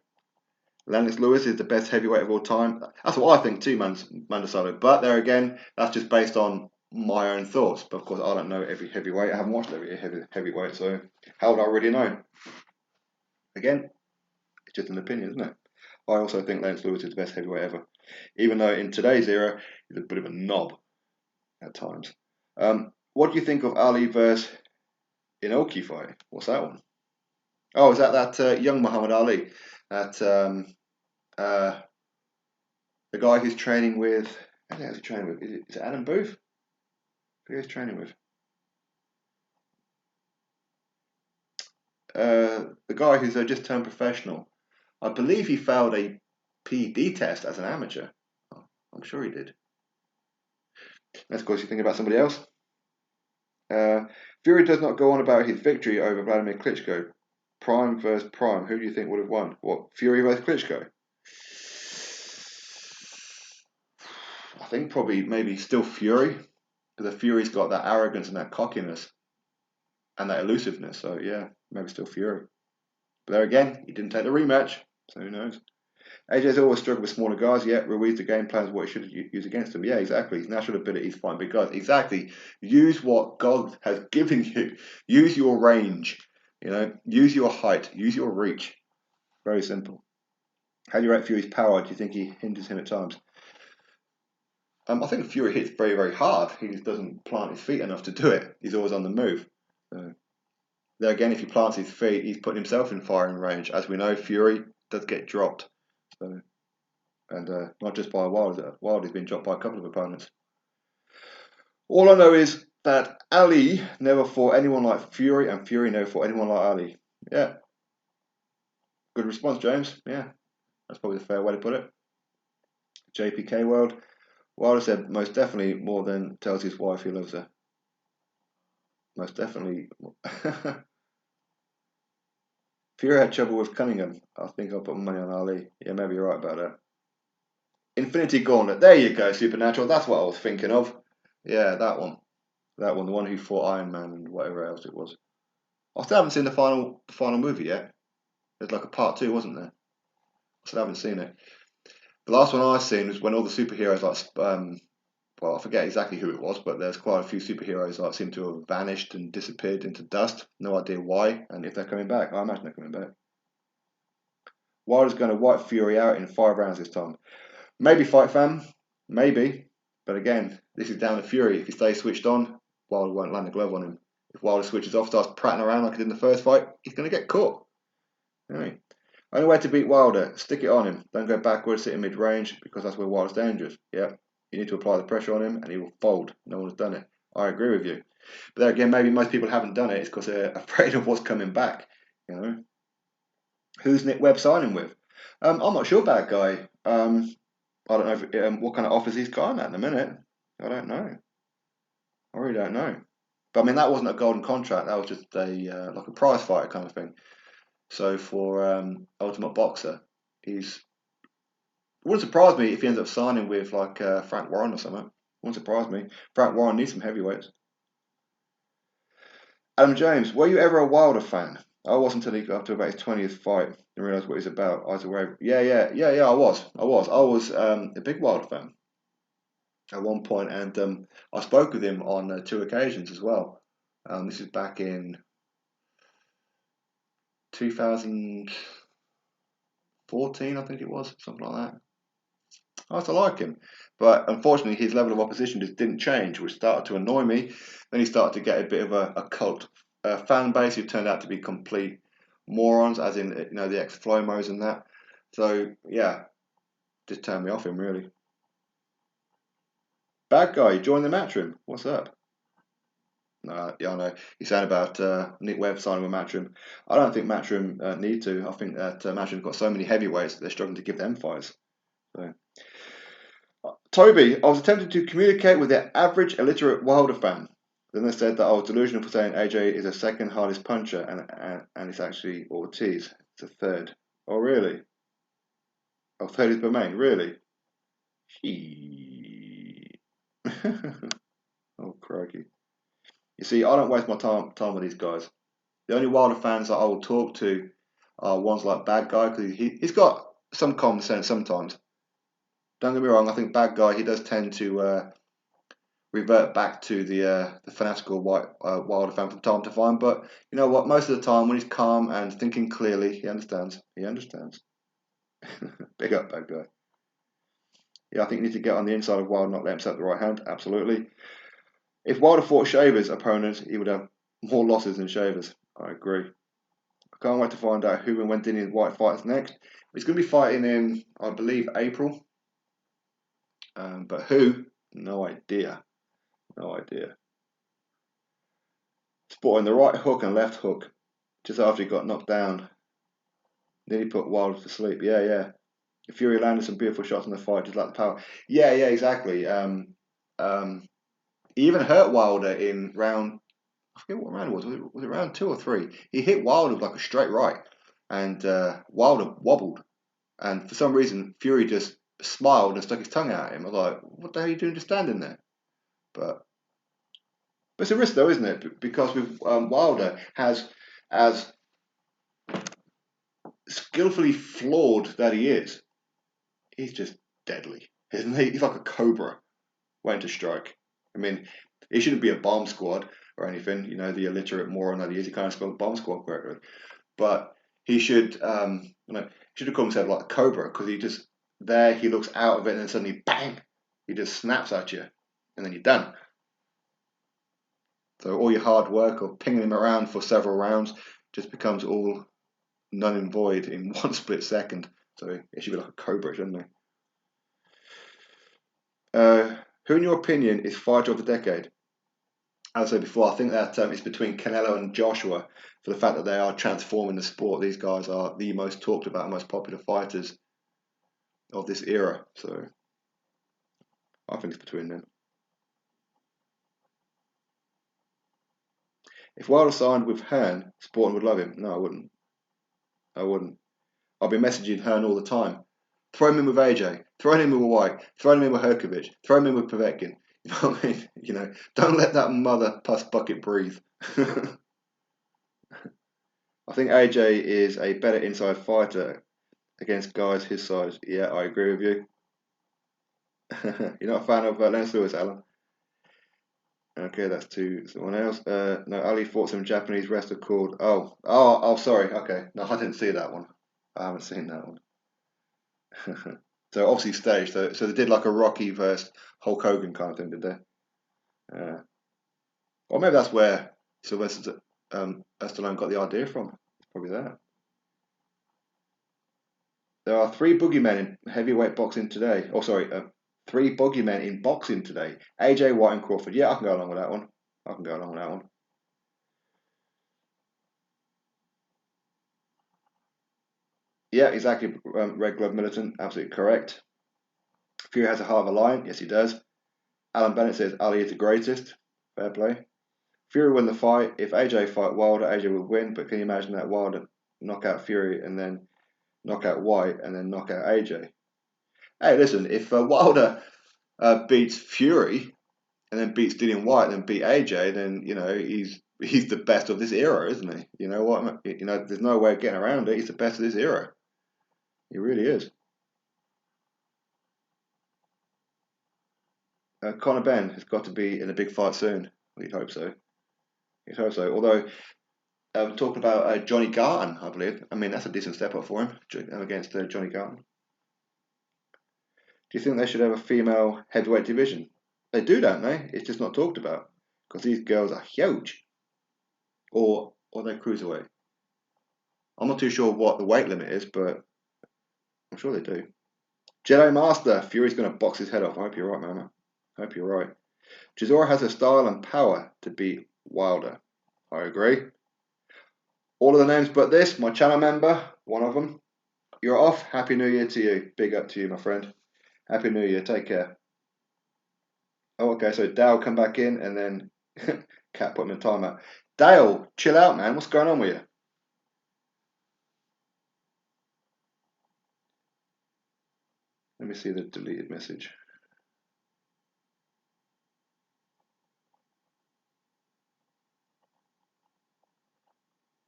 Lennox Lewis is the best heavyweight of all time. That's what I think too, Mandasalo. But there again, that's just based on my own thoughts. But of course, I don't know every heavyweight. I haven't watched every heavyweight, so how would I really know? Again, it's just an opinion, isn't it? I also think Lennox Lewis is the best heavyweight ever, even though in today's era he's a bit of a knob at times. What do you think of Ali versus Inoki fight? What's that one? Oh, is that young Muhammad Ali? That the guy who's training with, who's he training with? Is it Adam Booth? Who he's training with? The guy who's just turned professional. I believe he failed a PED test as an amateur. Oh, I'm sure he did. That's of course you think about somebody else. Fury does not go on about his victory over Vladimir Klitschko. Prime versus Prime. Who do you think would have won? What, Fury versus Klitschko? I think probably maybe still Fury, because the Fury's got that arrogance and that cockiness and that elusiveness. So yeah, maybe still Fury. But there again, he didn't take the rematch, so who knows? AJ's always struggled with smaller guys, yet Ruiz, the game plan is what he should use against him. Yeah, exactly. His natural ability is fighting big guys. Exactly. Use what God has given you. Use your range. Use your height. Use your reach. Very simple. How do you rate Fury's power? Do you think he hinders him at times? I think Fury hits very, very hard. He just doesn't plant his feet enough to do it. He's always on the move. So, there again, if he plants his feet, he's putting himself in firing range. As we know, Fury does get dropped. So, and not just by Wilder. Wilder's been dropped by a couple of opponents. All I know is that Ali never fought anyone like Fury, and Fury never fought anyone like Ali. Yeah. Good response, James. Yeah. That's probably the fair way to put it. JPK World. Wilder said most definitely more than tells his wife he loves her. Most definitely. Fury had trouble with Cunningham. I think I'll put money on Ali. Yeah, maybe you're right about that. Infinity Gauntlet. There you go, Supernatural. That's what I was thinking of. Yeah, that one. That one, the one who fought Iron Man and whatever else it was. I still haven't seen the final movie yet. There's like a part 2, wasn't there? I still haven't seen it. The last one I've seen was when all the superheroes, well, I forget exactly who it was, but there's quite a few superheroes that seem to have vanished and disappeared into dust. No idea why, and if they're coming back. I imagine they're coming back. Wilder's going to wipe Fury out in 5 rounds this time. Maybe, Fight Fam. Maybe. But again, this is down to Fury. If he stays switched on, Wilder won't land a glove on him. If Wilder switches off, starts prattling around like he did in the first fight, he's going to get caught. Right. Only way to beat Wilder, stick it on him. Don't go backwards, sit in mid-range, because that's where Wilder's dangerous. Yeah. You need to apply the pressure on him, and he will fold. No one has done it. I agree with you. But there again, maybe most people haven't done it. It's because they're afraid of what's coming back. Who's Nick Webb signing with? I'm not sure about that guy. I don't know what kind of offers he's got at the minute. I don't know. I really don't know. But I mean, that wasn't a golden contract. That was just a like a prize fighter kind of thing. So for Ultimate Boxer, it wouldn't surprise me if he ends up signing with like Frank Warren or something. Wouldn't surprise me. Frank Warren needs some heavyweights. Adam James, were you ever a Wilder fan? I wasn't until he got up to about his 20th fight and realised what he's about. I was aware. Yeah. I was a big Wilder fan at one point, and I spoke with him on 2 occasions as well. This is back in 2000. 14, I think it was, something like that. I used to like him, but unfortunately his level of opposition just didn't change, which started to annoy me. Then he started to get a bit of a cult fan base who turned out to be complete morons, as in the ex-Flomos and that. So yeah, just turned me off him really. Bad guy, you joined the Matchroom. What's up? Yeah, I know. You're saying about Nick Webb signing with Matchroom. I don't think Matchroom need to. I think that Matchroom's got so many heavyweights that they're struggling to give them fights. So. Toby, I was attempting to communicate with the average illiterate Wilder fan. Then they said that I was delusional for saying AJ is a second hardest puncher and it's actually Ortiz. It's a third. Oh, really? Oh, third is Bermain, really? Oh, crikey. You see, I don't waste my time with these guys. The only Wilder fans that I will talk to are ones like Bad Guy, because he's got some common sense sometimes. Don't get me wrong, I think Bad Guy, he does tend to revert back to the fanatical Wilder fan from time to time. But you know what? Most of the time, when he's calm and thinking clearly, he understands. He understands. Big up, Bad Guy. Yeah, I think you need to get on the inside of Wilder, not let him set the right hand. Absolutely. If Wilder fought Shaver's opponent, he would have more losses than Shaver's. I agree. I can't wait to find out who and when Dinian White fights next. He's going to be fighting in, I believe, April. But who? No idea. No idea. Spotting the right hook and left hook just after he got knocked down. Nearly put Wilder to sleep. Yeah. Fury landed some beautiful shots in the fight, just like the power. Yeah, exactly. He even hurt Wilder in round. I forget what round it was. Was it round 2 or 3? He hit Wilder with like a straight right, and Wilder wobbled. And for some reason, Fury just smiled and stuck his tongue out at him. I was like, "What the hell are you doing just standing there?" But it's a risk, though, isn't it? Because with Wilder has as skillfully flawed that he is, he's just deadly, isn't he? He's like a cobra waiting to strike. I mean, he shouldn't be a bomb squad or anything. The illiterate moron that he is, he can't spell bomb squad correctly. But he should, should have called himself like a cobra, because he looks out of it and then suddenly bang, he just snaps at you, and then you're done. So all your hard work of pinging him around for several rounds just becomes all null and void in one split second. So it should be like a cobra, shouldn't it? Who, in your opinion, is fighter of the decade? As I said before, I think that it's between Canelo and Joshua, for the fact that they are transforming the sport. These guys are the most talked about, most popular fighters of this era. So I think it's between them. If Wilder signed with Hearn, Sporting would love him. No, I wouldn't. I'll be messaging Hearn all the time. Throw him in with AJ. Throw him in with White. Throw him in with Herkovic. Throw him in with Povetkin. You know what I mean? Don't let that mother puss bucket breathe. I think AJ is a better inside fighter against guys his size. Yeah, I agree with you. You're not a fan of Lennox Lewis, Alan? Okay, that's to someone else. No, Ali fought some Japanese wrestler called. Oh, sorry. Okay, no, I didn't see that one. I haven't seen that one. So obviously staged. So they did like a Rocky versus Hulk Hogan kind of thing, did they? Or maybe that's where Sylvester Stallone got the idea from. It's probably that. There are 3 boogeymen in heavyweight boxing today. Oh, sorry, 3 boogeymen in boxing today. AJ, White, and Crawford. Yeah, I can go along with that one. Yeah, exactly. Red Glove Militant, absolutely correct. Fury has a heart of a lion. Yes, he does. Alan Bennett says Ali is the greatest. Fair play. Fury won the fight. If AJ fight Wilder, AJ would win. But can you imagine that Wilder knock out Fury and then knock out White and then knock out AJ? Hey, listen, if Wilder beats Fury and then beats Dillian White and then beat AJ, then he's the best of this era, isn't he? You know what? There's no way of getting around it. He's the best of this era. He really is. Conor Benn has got to be in a big fight soon. We'd hope so. Although talking about Johnny Garton, I believe. I mean, that's a decent step up for him against Johnny Garton. Do you think they should have a female heavyweight division? They do, don't they? It's just not talked about because these girls are huge. Or they're cruiserweight. I'm not too sure what the weight limit is, but I'm sure they do. Jedi Master, Fury's going to box his head off. I hope you're right, Mama. I hope you're right. Chisora has the style and power to beat Wilder. I agree. All of the names but this, my channel member, one of them. You're off. Happy New Year to you. Big up to you, my friend. Happy New Year. Take care. Oh, okay, so Dale come back in and then Cat put him in timeout. Dale, chill out, man. What's going on with you? Let me see the deleted message.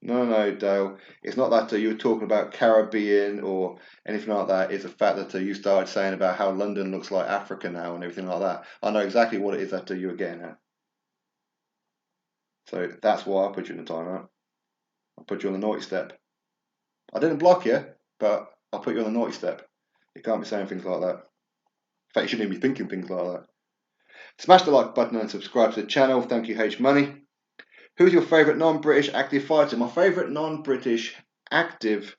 No, Dale. It's not that you were talking about Caribbean or anything like that. It's the fact that you started saying about how London looks like Africa now and everything like that. I know exactly what it is that you were getting at. So that's why I put you in the timeout. I put you on the naughty step. I didn't block you, but I put you on the naughty step. You can't be saying things like that. In fact, you shouldn't even be thinking things like that. Smash the like button and subscribe to the channel. Thank you, H Money. Who's your favourite non-British active fighter? My favourite non-British active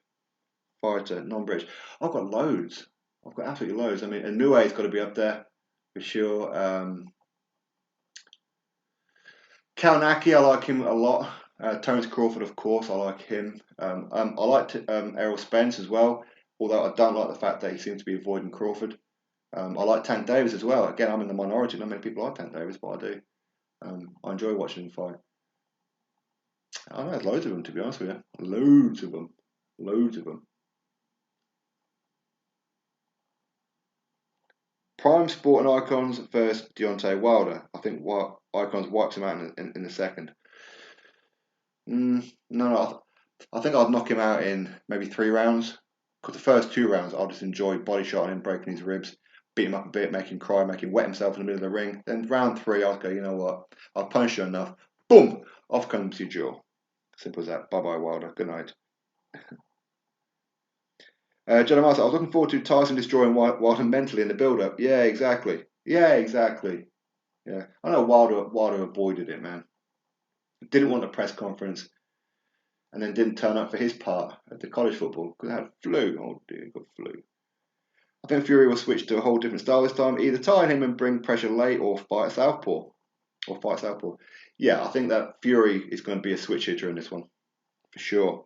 fighter, non-British. I've got loads. I've got absolutely loads. I mean, Inue's got to be up there for sure. Kalnaki, I like him a lot. Terence Crawford, of course, I like him. I like Errol Spence as well, although I don't like the fact that he seems to be avoiding Crawford. I like Tank Davis as well. Again, I'm in the minority. Not many people like Tank Davis, but I do. I enjoy watching him fight. I know there's loads of them, to be honest with you. Loads of them. Loads of them. Prime Sporting Icons versus Deontay Wilder. I think Icons wipes him out in the second. No, I think I'd knock him out in maybe 3 rounds. Because the first 2 rounds, I'll just enjoy body shotting him, breaking his ribs, beat him up a bit, make him cry, make him wet himself in the middle of the ring. Then round 3, I'll go, you know what? I'll punish you enough. Boom! Off comes your jaw. Simple as that. Bye-bye, Wilder. Good night. Jenna Martin, I was looking forward to Tyson destroying Wilder mentally in the build-up. Yeah, exactly. Yeah. I know Wilder avoided it, man. Didn't want a press conference, and then didn't turn up for his part at the college football because I had flu. Oh dear, got flu. I think Fury will switch to a whole different style this time, either tie him and bring pressure late or fight southpaw. Yeah, I think that Fury is going to be a switch hitter in this one. For sure.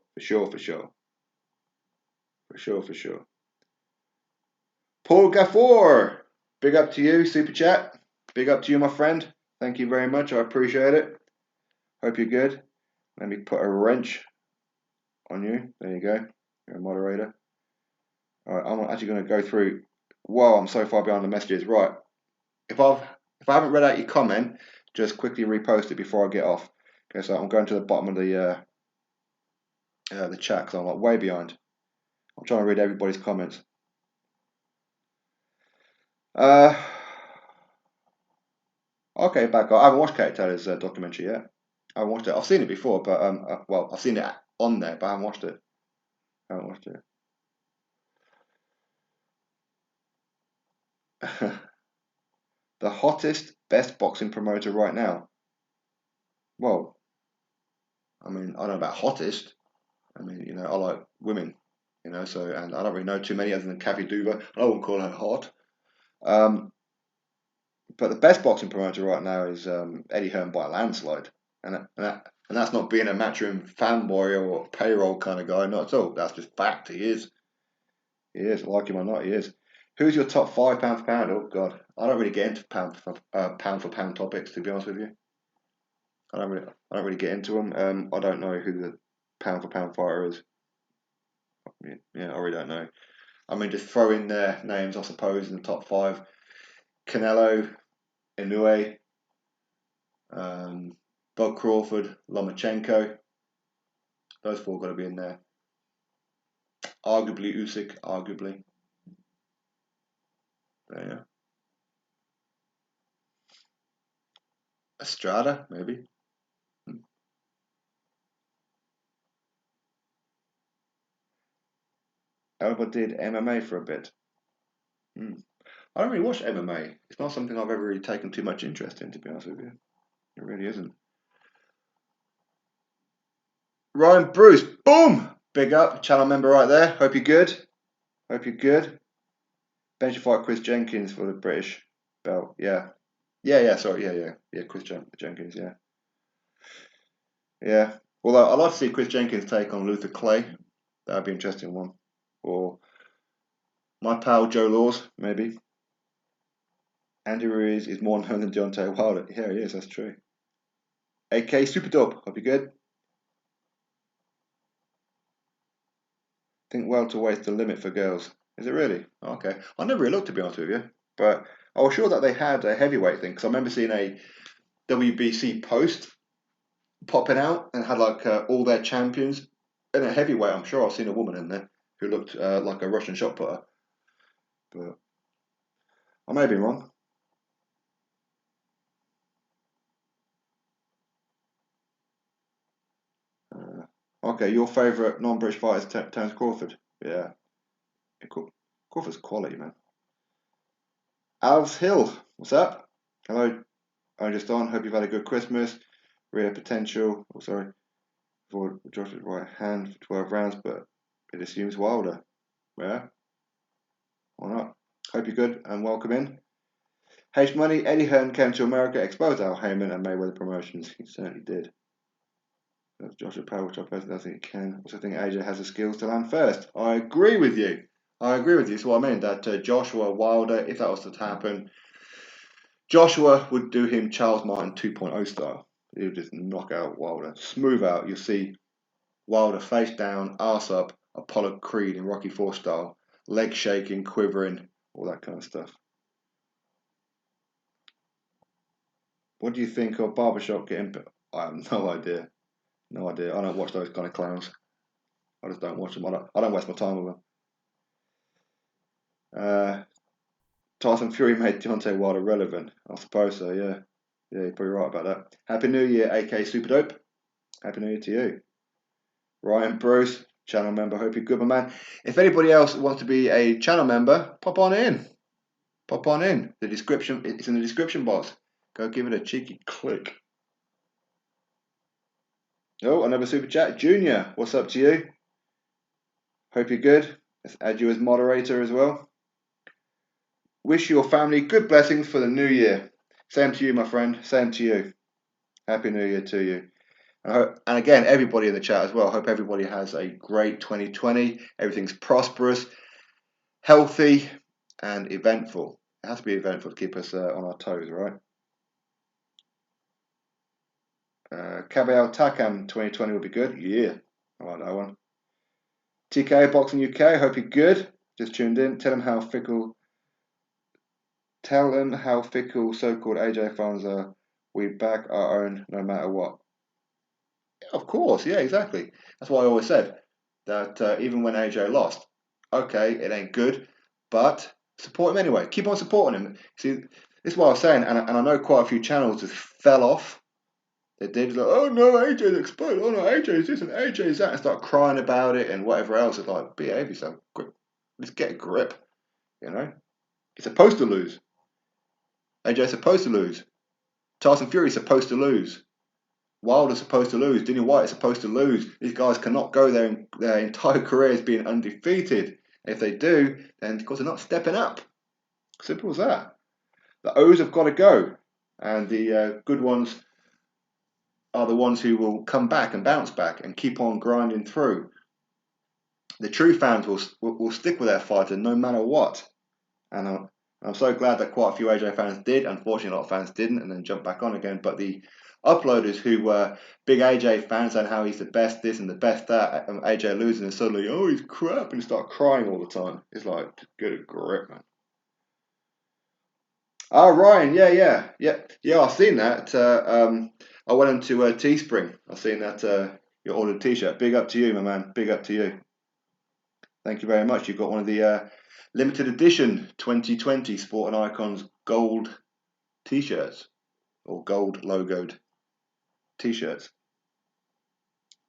Paul Gafford, big up to you, super chat. Big up to you, my friend. Thank you very much. I appreciate it. Hope you're good. Let me put a wrench on you. There you go. You're a moderator. All right, I'm actually going to go through. Whoa, I'm so far behind the messages. Right. If I haven't read out your comment, just quickly repost it before I get off. Okay, so I'm going to the bottom of the chat because I'm like way behind. I'm trying to read everybody's comments. Okay, back. I haven't watched Kate Taylor's documentary yet. I haven't watched it. I've seen it before, but well, I've seen it on there, but I haven't watched it. The hottest, best boxing promoter right now. Well, I mean, I don't know about hottest. I mean, I like women, so, and I don't really know too many other than Kathy Duva. I wouldn't call her hot. But the best boxing promoter right now is Eddie Hearn by a landslide. And that's not being a Matchroom fanboy or payroll kind of guy, not at all. That's just fact. He is. Like him or not, he is. Who's your top 5 pound for pound? Oh God, I don't really get into pound for pound topics, to be honest with you. I don't really get into them. I don't know who the pound for pound fighter is. Yeah, I really don't know. I mean, just throw in their names, I suppose, in the top 5. Canelo, Inoue, Bud Crawford, Lomachenko. Those 4 got to be in there. Arguably Usyk, arguably. There. Estrada, maybe. Alba did MMA for a bit. I don't really watch MMA. It's not something I've ever really taken too much interest in, to be honest with you. It really isn't. Ryan Bruce, boom! Big up, channel member right there. Hope you're good. Hope you're good. Bench fight Chris Jenkins for the British belt. Yeah. Sorry. Yeah. Chris Jenkins. Yeah. Yeah. Although I'd like to see Chris Jenkins take on Luther Clay. That'd be an interesting one. Or my pal Joe Laws, maybe. Andy Ruiz is more known than Deontay Wilder. Yeah, he is. That's true. AK Super Dope. Hope you're good. Think welterweight's the limit for girls. Is it really? Okay. I never really looked, to be honest with you. But I was sure that they had a heavyweight thing because I remember seeing a WBC post popping out and had like all their champions. And a heavyweight, I'm sure I've seen a woman in there who looked like a Russian shot putter. But I may be wrong. Okay, your favourite non-British fighter is Terence Crawford. Yeah, Crawford's quality, man. Alves Hill, what's up? Hello, I just on. Hope you've had a good Christmas. Real potential. Oh, sorry. For Josh's right hand for 12 rounds, but it assumes Wilder. Yeah, why not? Hope you're good and welcome in. H Money, Eddie Hearn came to America, exposed Al Heyman and Mayweather Promotions. He certainly did. That's Joshua Power, which I personally don't think he can. Also think AJ has the skills to land first. I agree with you. So what I mean that Joshua Wilder, if that was to happen, Joshua would do him Charles Martin 2.0 style. He would just knock out Wilder. Smooth out. You'll see Wilder face down, arse up, Apollo Creed in Rocky IV style. Leg shaking, quivering, all that kind of stuff. What do you think of Barbershop getting... I have no idea. No idea. I don't watch those kind of clowns. I just don't watch them. I don't waste my time with them. Tyson Fury made Deontay Wilder relevant. I suppose so, yeah. Yeah, you're probably right about that. Happy New Year, AK Super Dope. Happy New Year to you. Ryan Bruce, channel member. Hope you're good, my man. If anybody else wants to be a channel member, pop on in. Pop on in. The description, it's in the description box. Go give it a cheeky click. Oh, another super chat. Junior, what's up to you? Hope you're good. Let's add you as moderator as well. Wish your family good blessings for the new year. Same to you, my friend. Same to you. Happy New Year to you. And again, everybody in the chat as well. I hope everybody has a great 2020. Everything's prosperous, healthy, and eventful. It has to be eventful to keep us on our toes, right? Cabell Takam 2020 would be good. Yeah, I like that one. TKO Boxing UK, hope you're good. Just tuned in. Tell them how fickle so-called AJ fans are. We back our own no matter what. Of course, yeah, exactly. That's why I always said that even when AJ lost, okay, it ain't good, but support him anyway. Keep on supporting him. See, this is what I was saying, and I know quite a few channels just fell off. They did like, oh no, AJ's exposed. Oh no, AJ's this and AJ's that, and start crying about it and whatever else. It's like, behave yourself. Just get a grip. You know, he's supposed to lose. AJ's supposed to lose. Tyson Fury's supposed to lose. Wilder's supposed to lose. Dillian White is supposed to lose. These guys cannot go their entire careers being undefeated. If they do, then of course they're not stepping up. Simple as that. The O's have got to go, and the good ones are the ones who will come back and bounce back and keep on grinding through. The true fans will stick with their fighter no matter what. And I'm so glad that quite a few AJ fans did. Unfortunately, a lot of fans didn't and then jumped back on again. But the uploaders who were big AJ fans and how he's the best this and the best that, and AJ losing and suddenly, oh, he's crap, and start crying all the time. It's like, get a grip, man. Oh, Ryan, yeah. I've seen that. I went into Teespring. I've seen that you ordered a T-shirt. Big up to you, my man. Big up to you. Thank you very much. You've got one of the limited edition 2020 Sport and Icons gold T-shirts or gold logoed T-shirts.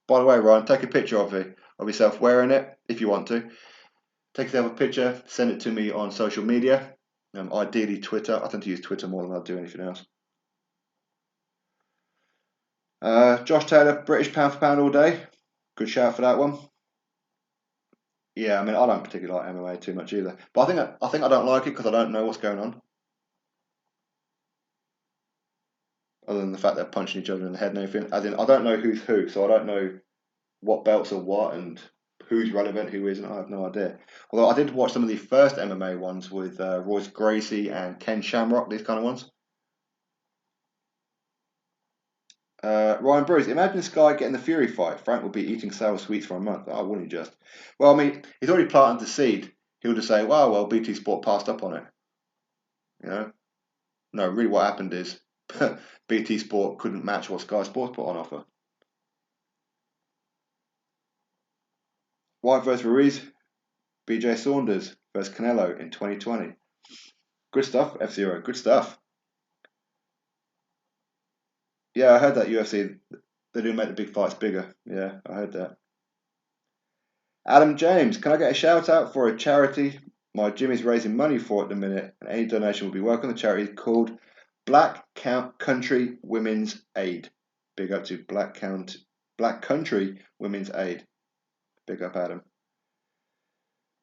By the way, Ryan, take a picture of yourself wearing it if you want to. Take yourself a picture, send it to me on social media. Ideally Twitter. I tend to use Twitter more than I do anything else. Josh Taylor, British pound for pound all day. Good shout for that one. Yeah, I mean, I don't particularly like MMA too much either. But I think I don't like it because I don't know what's going on. Other than the fact they're punching each other in the head and everything. As in, I don't know who's who, so I don't know what belts are what and who's relevant, who isn't. I have no idea. Although I did watch some of the first MMA ones with Royce Gracie and Ken Shamrock, these kind of ones. Ryan Bruce, imagine this guy getting the Fury fight. Frank would be eating sour sweets for a month. Oh, wouldn't he just? Well, I mean, he's already planted the seed. He'll just say, well, BT Sport passed up on it. You know? No, really what happened is BT Sport couldn't match what Sky Sports put on offer. White versus Ruiz, BJ Saunders versus Canelo in 2020. Good stuff, F-Zero. Good stuff. Yeah, I heard that UFC, they do make the big fights bigger. Yeah, I heard that. Adam James, can I get a shout out for a charity my gym is raising money for at the minute, and any donation will be welcome. The charity is called Black Country Women's Aid. Big up to Black Country Women's Aid. Big up, Adam.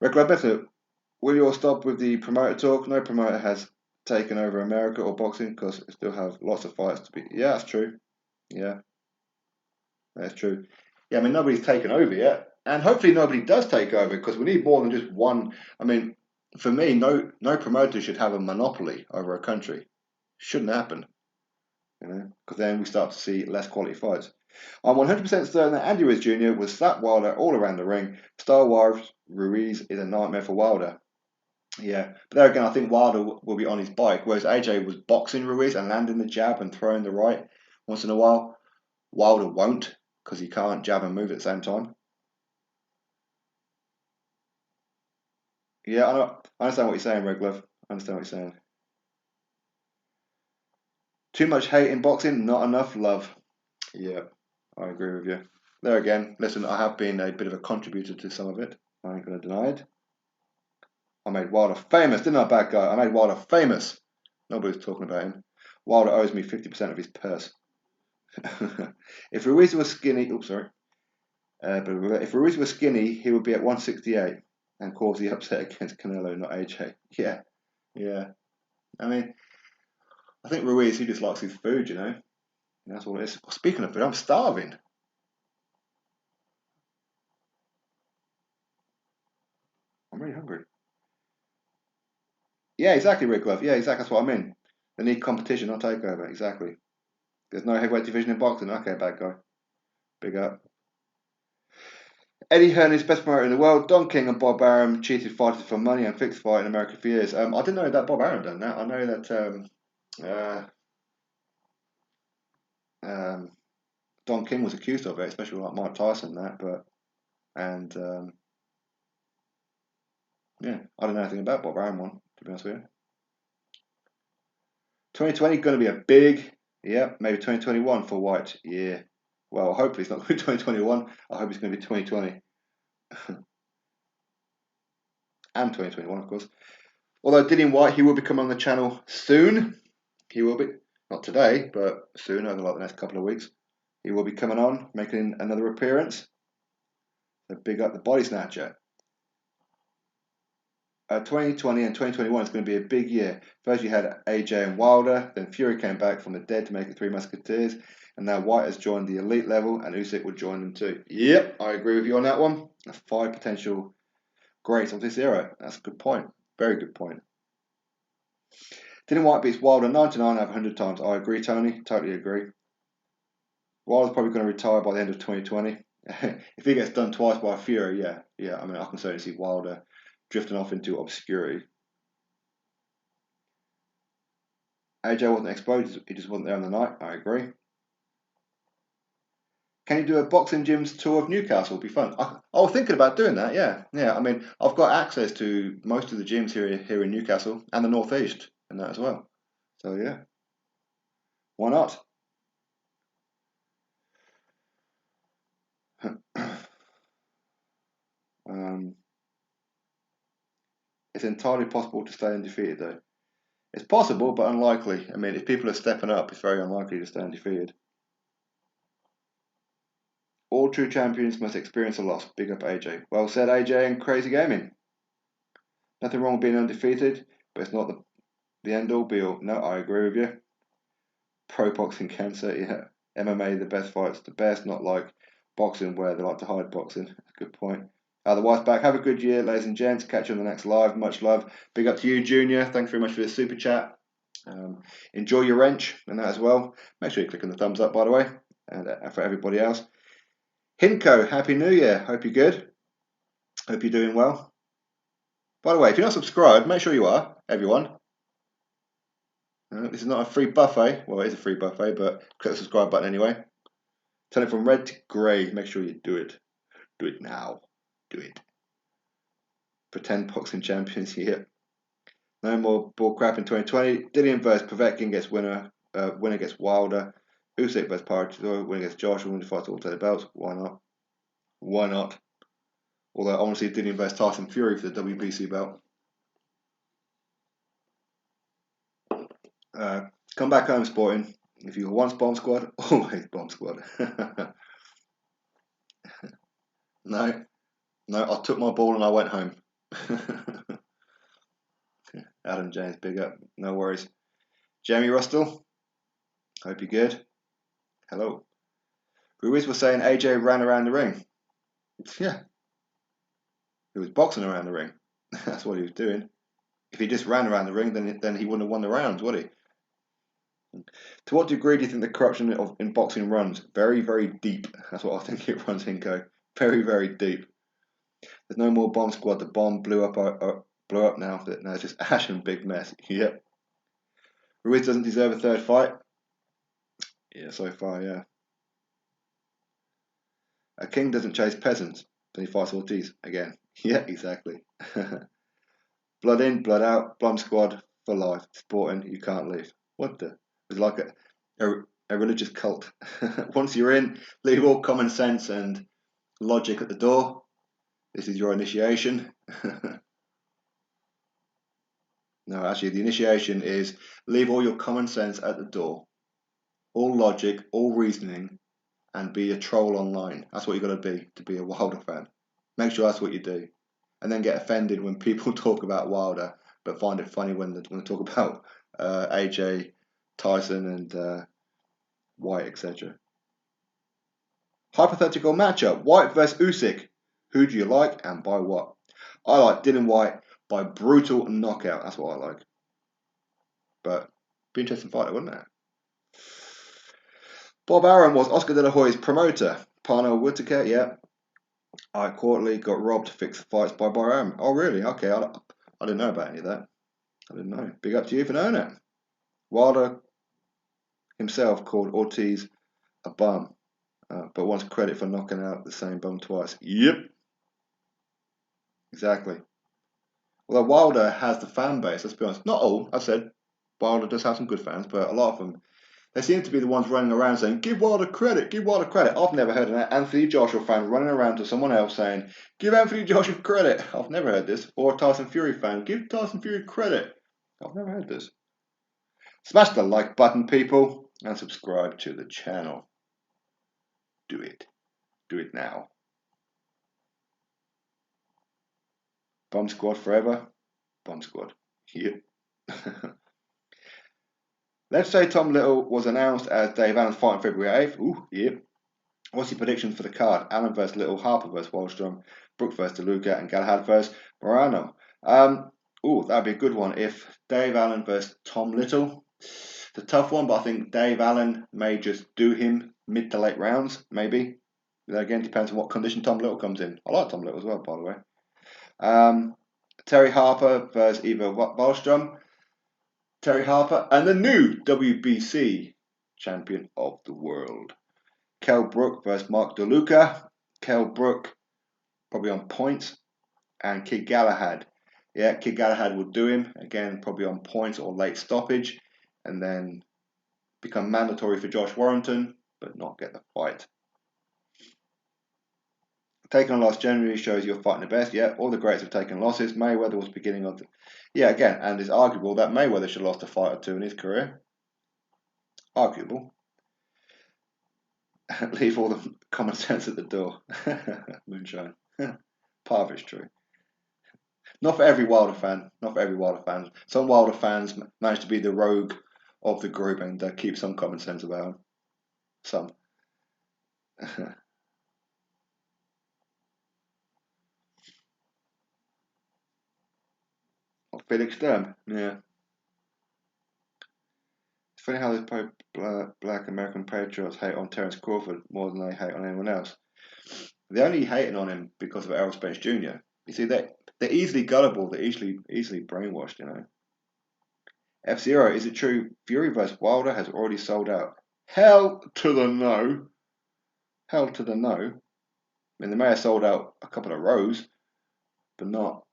Regular Better, will you all stop with the promoter talk? No promoter has taken over America or boxing because it still have lots of fights to be. Yeah, that's true. Yeah, that's true. Yeah, I mean, nobody's taken over yet. And hopefully nobody does take over because we need more than just one. I mean, for me, no promoter should have a monopoly over a country. Shouldn't happen, you know, because then we start to see less quality fights. I'm 100% certain that Andy Ruiz Jr. was slap Wilder all around the ring. Style-wise, Ruiz is a nightmare for Wilder. Yeah, but there again, I think Wilder will be on his bike, whereas AJ was boxing Ruiz and landing the jab and throwing the right once in a while. Wilder won't because he can't jab and move at the same time. Yeah, I understand what you're saying, Red Glove. I understand what you're saying. Too much hate in boxing, not enough love. Yeah, I agree with you. There again, listen, I have been a bit of a contributor to some of it. I ain't going to deny it. I made Wilder famous, didn't I, bad guy? I made Wilder famous. Nobody's talking about him. Wilder owes me 50% of his purse. If Ruiz was skinny, oops, sorry. But if Ruiz was skinny, he would be at 168 and cause the upset against Canelo, not AJ. Yeah. I mean, I think Ruiz, he just likes his food, you know. That's all it is. Speaking of food, I'm starving. I'm really hungry. Yeah, exactly, Rick Glove. Yeah, exactly. That's what I mean. They need competition, not takeover. Exactly. There's no heavyweight division in boxing. Okay, bad guy. Big up. Eddie Hearn is best promoter in the world. Don King and Bob Arum cheated fighters for money and fixed fight in America for years. I didn't know that Bob Arum done that. I know that Don King was accused of it, especially like Mike Tyson and that. Yeah, I don't know anything about Bob Arum one, to be honest with you. 2020 going to be a big, yeah, maybe 2021 for White. Yeah. Well, hopefully it's not going to be 2021. I hope it's going to be 2020. And 2021, of course. Although Dillian White, he will be coming on the channel soon. He will be. Not today, but soon, over like the next couple of weeks. He will be coming on, making another appearance. So big up the Body Snatcher. 2020 and 2021 is going to be a big year. First you had AJ and Wilder, then Fury came back from the dead to make it Three Musketeers, and now White has joined the elite level, and Usyk will join them too. Yep, I agree with you on that one. That's 5 potential greats of this era. That's a good point. Very good point. Dillian White beats Wilder 99 out of 100 times. I agree, Tony. Totally agree. Wilder's probably going to retire by the end of 2020. If he gets done twice by Fury, yeah. I mean, I can certainly see Wilder drifting off into obscurity. AJ wasn't exposed, he just wasn't there on the night. I agree. Can you do a boxing gyms tour of Newcastle? It'd be fun. I was thinking about doing that, yeah. I mean, I've got access to most of the gyms here in Newcastle and the North East and that as well. So, yeah. Why not? It's entirely possible to stay undefeated, though. It's possible, but unlikely. I mean, if people are stepping up, it's very unlikely to stay undefeated. All true champions must experience a loss. Big up AJ. Well said, AJ and Crazy Gaming. Nothing wrong with being undefeated, but it's not the end all be all. No, I agree with you. Pro boxing cancer, yeah. MMA, the best fights, the best, not like boxing where they like to hide boxing. Good point. Otherwise, back. Have a good year, ladies and gents. Catch you on the next live. Much love. Big up to you, Junior. Thanks very much for the super chat. Enjoy your wrench and that as well. Make sure you click on the thumbs up, by the way, and for everybody else. Hinko, Happy New Year. Hope you're good. Hope you're doing well. By the way, if you're not subscribed, make sure you are, everyone. This is not a free buffet. Well, it is a free buffet, but click the subscribe button anyway. Turn it from red to grey. Make sure you do it. Do it now. Do it. Pretend boxing champions here. No more bull crap in 2020. Dillian versus Povetkin gets winner. Winner gets Wilder. Usyk versus Parachute. Winner gets Joshua. Winner fights all to the belts. Why not? Why not? Although I want to see Dillian versus Tyson Fury for the WBC belt. Come back home, sporting. If you were once bomb squad, always bomb squad. No, I took my ball and I went home. Adam James, big up. No worries. Jamie Rustle, hope you're good. Hello. Ruiz was saying AJ ran around the ring. Yeah. He was boxing around the ring. That's what he was doing. If he just ran around the ring, then he wouldn't have won the rounds, would he? To what degree do you think the corruption in boxing runs? Very, very deep. That's what I think it runs, Hinko. Very, very deep. There's no more bomb squad. The bomb blew up now. Now it's just ash and big mess. Yep. Ruiz doesn't deserve a third fight. Yeah, so far, yeah. A king doesn't chase peasants. Then he fights Ortiz again. Yeah, exactly. Blood in, blood out. Bomb squad for life. Sporting, you can't leave. What the? It's like a religious cult. Once you're in, leave all common sense and logic at the door. This is your initiation. No, actually, the initiation is leave all your common sense at the door. All logic, all reasoning, and be a troll online. That's what you've got to be a Wilder fan. Make sure that's what you do. And then get offended when people talk about Wilder, but find it funny when they talk about AJ, Tyson, and White, etc. Hypothetical matchup: White versus Usyk. Who do you like and by what? I like Dillian White by brutal knockout. That's what I like. But be an interesting fighter, wouldn't it? Bob Arum was Oscar De La Hoya's promoter. Parnell Whitaker, yeah. Ike Quarterly got robbed, fixed fights by Bob Arum. Oh, really? Okay, I didn't know about any of that. I didn't know. Big up to you for knowing it. Wilder himself called Ortiz a bum, but wants credit for knocking out the same bum twice. Yep. Exactly. Although Wilder has the fan base, let's be honest. Not all, I said. Wilder does have some good fans, but a lot of them, they seem to be the ones running around saying, give Wilder credit, give Wilder credit. I've never heard an Anthony Joshua fan running around to someone else saying, give Anthony Joshua credit. I've never heard this. Or a Tyson Fury fan, give Tyson Fury credit. I've never heard this. Smash the like button, people, and subscribe to the channel. Do it. Do it now. Bomb Squad forever. Bomb Squad. Yep. Let's say Tom Little was announced as Dave Allen's fight on February 8th. Ooh, yep. What's your predictions for the card? Allen versus Little, Harper versus Wallstrom, Brook versus DeLuca, and Galahad versus Morano. That'd be a good one if Dave Allen versus Tom Little. It's a tough one, but I think Dave Allen may just do him mid to late rounds, maybe. That again depends on what condition Tom Little comes in. I like Tom Little as well, by the way. Terry Harper versus Eva Wallstrom. Terry Harper and the new WBC champion of the world. Kell Brook versus Mark DeLuca. Kell Brook probably on points. And Kid Galahad. Yeah, Kid Galahad will do him. Again, probably on points or late stoppage. And then become mandatory for Josh Warrington, but not get the fight. Taking a loss generally shows you're fighting the best. Yeah, all the greats have taken losses. Mayweather was beginning of the... Yeah, again, and it's arguable that Mayweather should have lost a fight or two in his career. Arguable. Leave all the common sense at the door. Moonshine. Part of it's true. Not for every Wilder fan. Not for every Wilder fan. Some Wilder fans manage to be the rogue of the group and keep some common sense about them. Some. Felix Sturm. Yeah. It's funny how those black American patriots hate on Terence Crawford more than they hate on anyone else. They're only hating on him because of Errol Spence Jr. You see, they're easily gullible. They're easily brainwashed, you know. F-Zero, is it true Fury vs. Wilder has already sold out? Hell to the no. Hell to the no. I mean, they may have sold out a couple of rows, but not,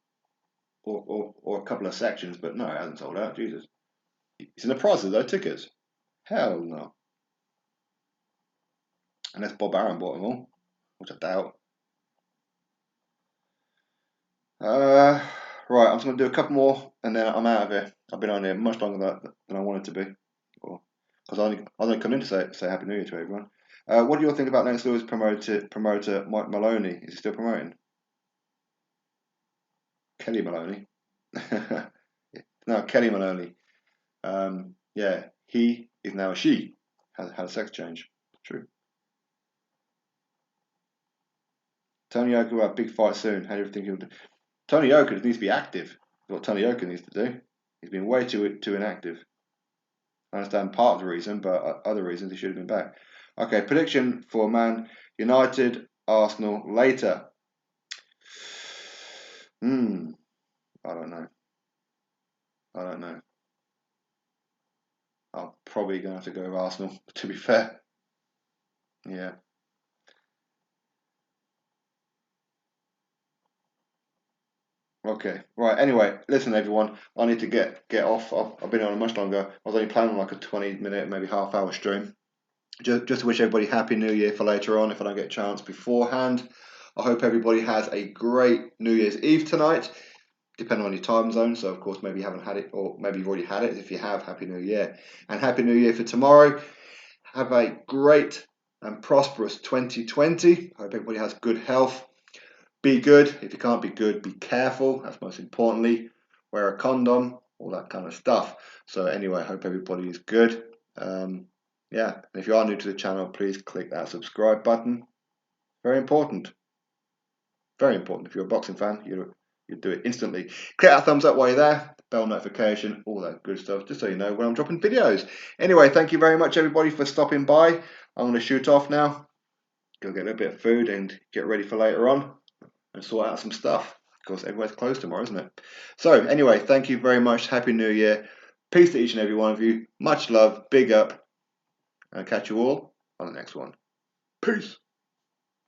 or a couple of sections, but no, it hasn't sold out. Jesus. It's in the price of those tickets. Hell no. Unless Bob Arum bought them all, which I doubt. Right, I'm just going to do a couple more and then I'm out of here. I've been on here much longer than I wanted to be. Because I only come in to say Happy New Year to everyone. What do you all think about Lennox Lewis promoter Mike Maloney? Is he still promoting? Kelly Maloney. No, Kelly Maloney. Yeah, he is now a she. Had a sex change. True. Tony Yoka will have a big fight soon. How do you think he'll do? Tony Yoka needs to be active. That's what Tony Yoka needs to do. He's been way too inactive. I understand part of the reason, but other reasons he should have been back. Okay, prediction for Man United, Arsenal later. I don't know. I'm probably going to have to go with Arsenal, to be fair. Yeah. Okay. Right. Anyway, listen, everyone. I need to get off. I've been on much longer. I was only planning on like a 20-minute, maybe half-hour stream. Just to wish everybody Happy New Year for later on, if I don't get a chance beforehand. I hope everybody has a great New Year's Eve tonight, depending on your time zone. So, of course, maybe you haven't had it, or maybe you've already had it. If you have, Happy New Year. And Happy New Year for tomorrow. Have a great and prosperous 2020. I hope everybody has good health. Be good. If you can't be good, be careful. That's most importantly. Wear a condom, all that kind of stuff. So anyway, I hope everybody is good. Yeah, and if you are new to the channel, please click that subscribe button. Very important. Very important. If you're a boxing fan, you do it instantly. Click that thumbs up while you're there, bell notification, all that good stuff, just so you know when I'm dropping videos. Anyway, thank you very much, everybody, for stopping by. I'm going to shoot off now, go get a bit of food and get ready for later on and sort out some stuff, because everywhere's closed tomorrow, isn't it? So anyway, thank you very much. Happy New Year. Peace to each and every one of you. Much love. Big up. And I'll catch you all on the next one. Peace.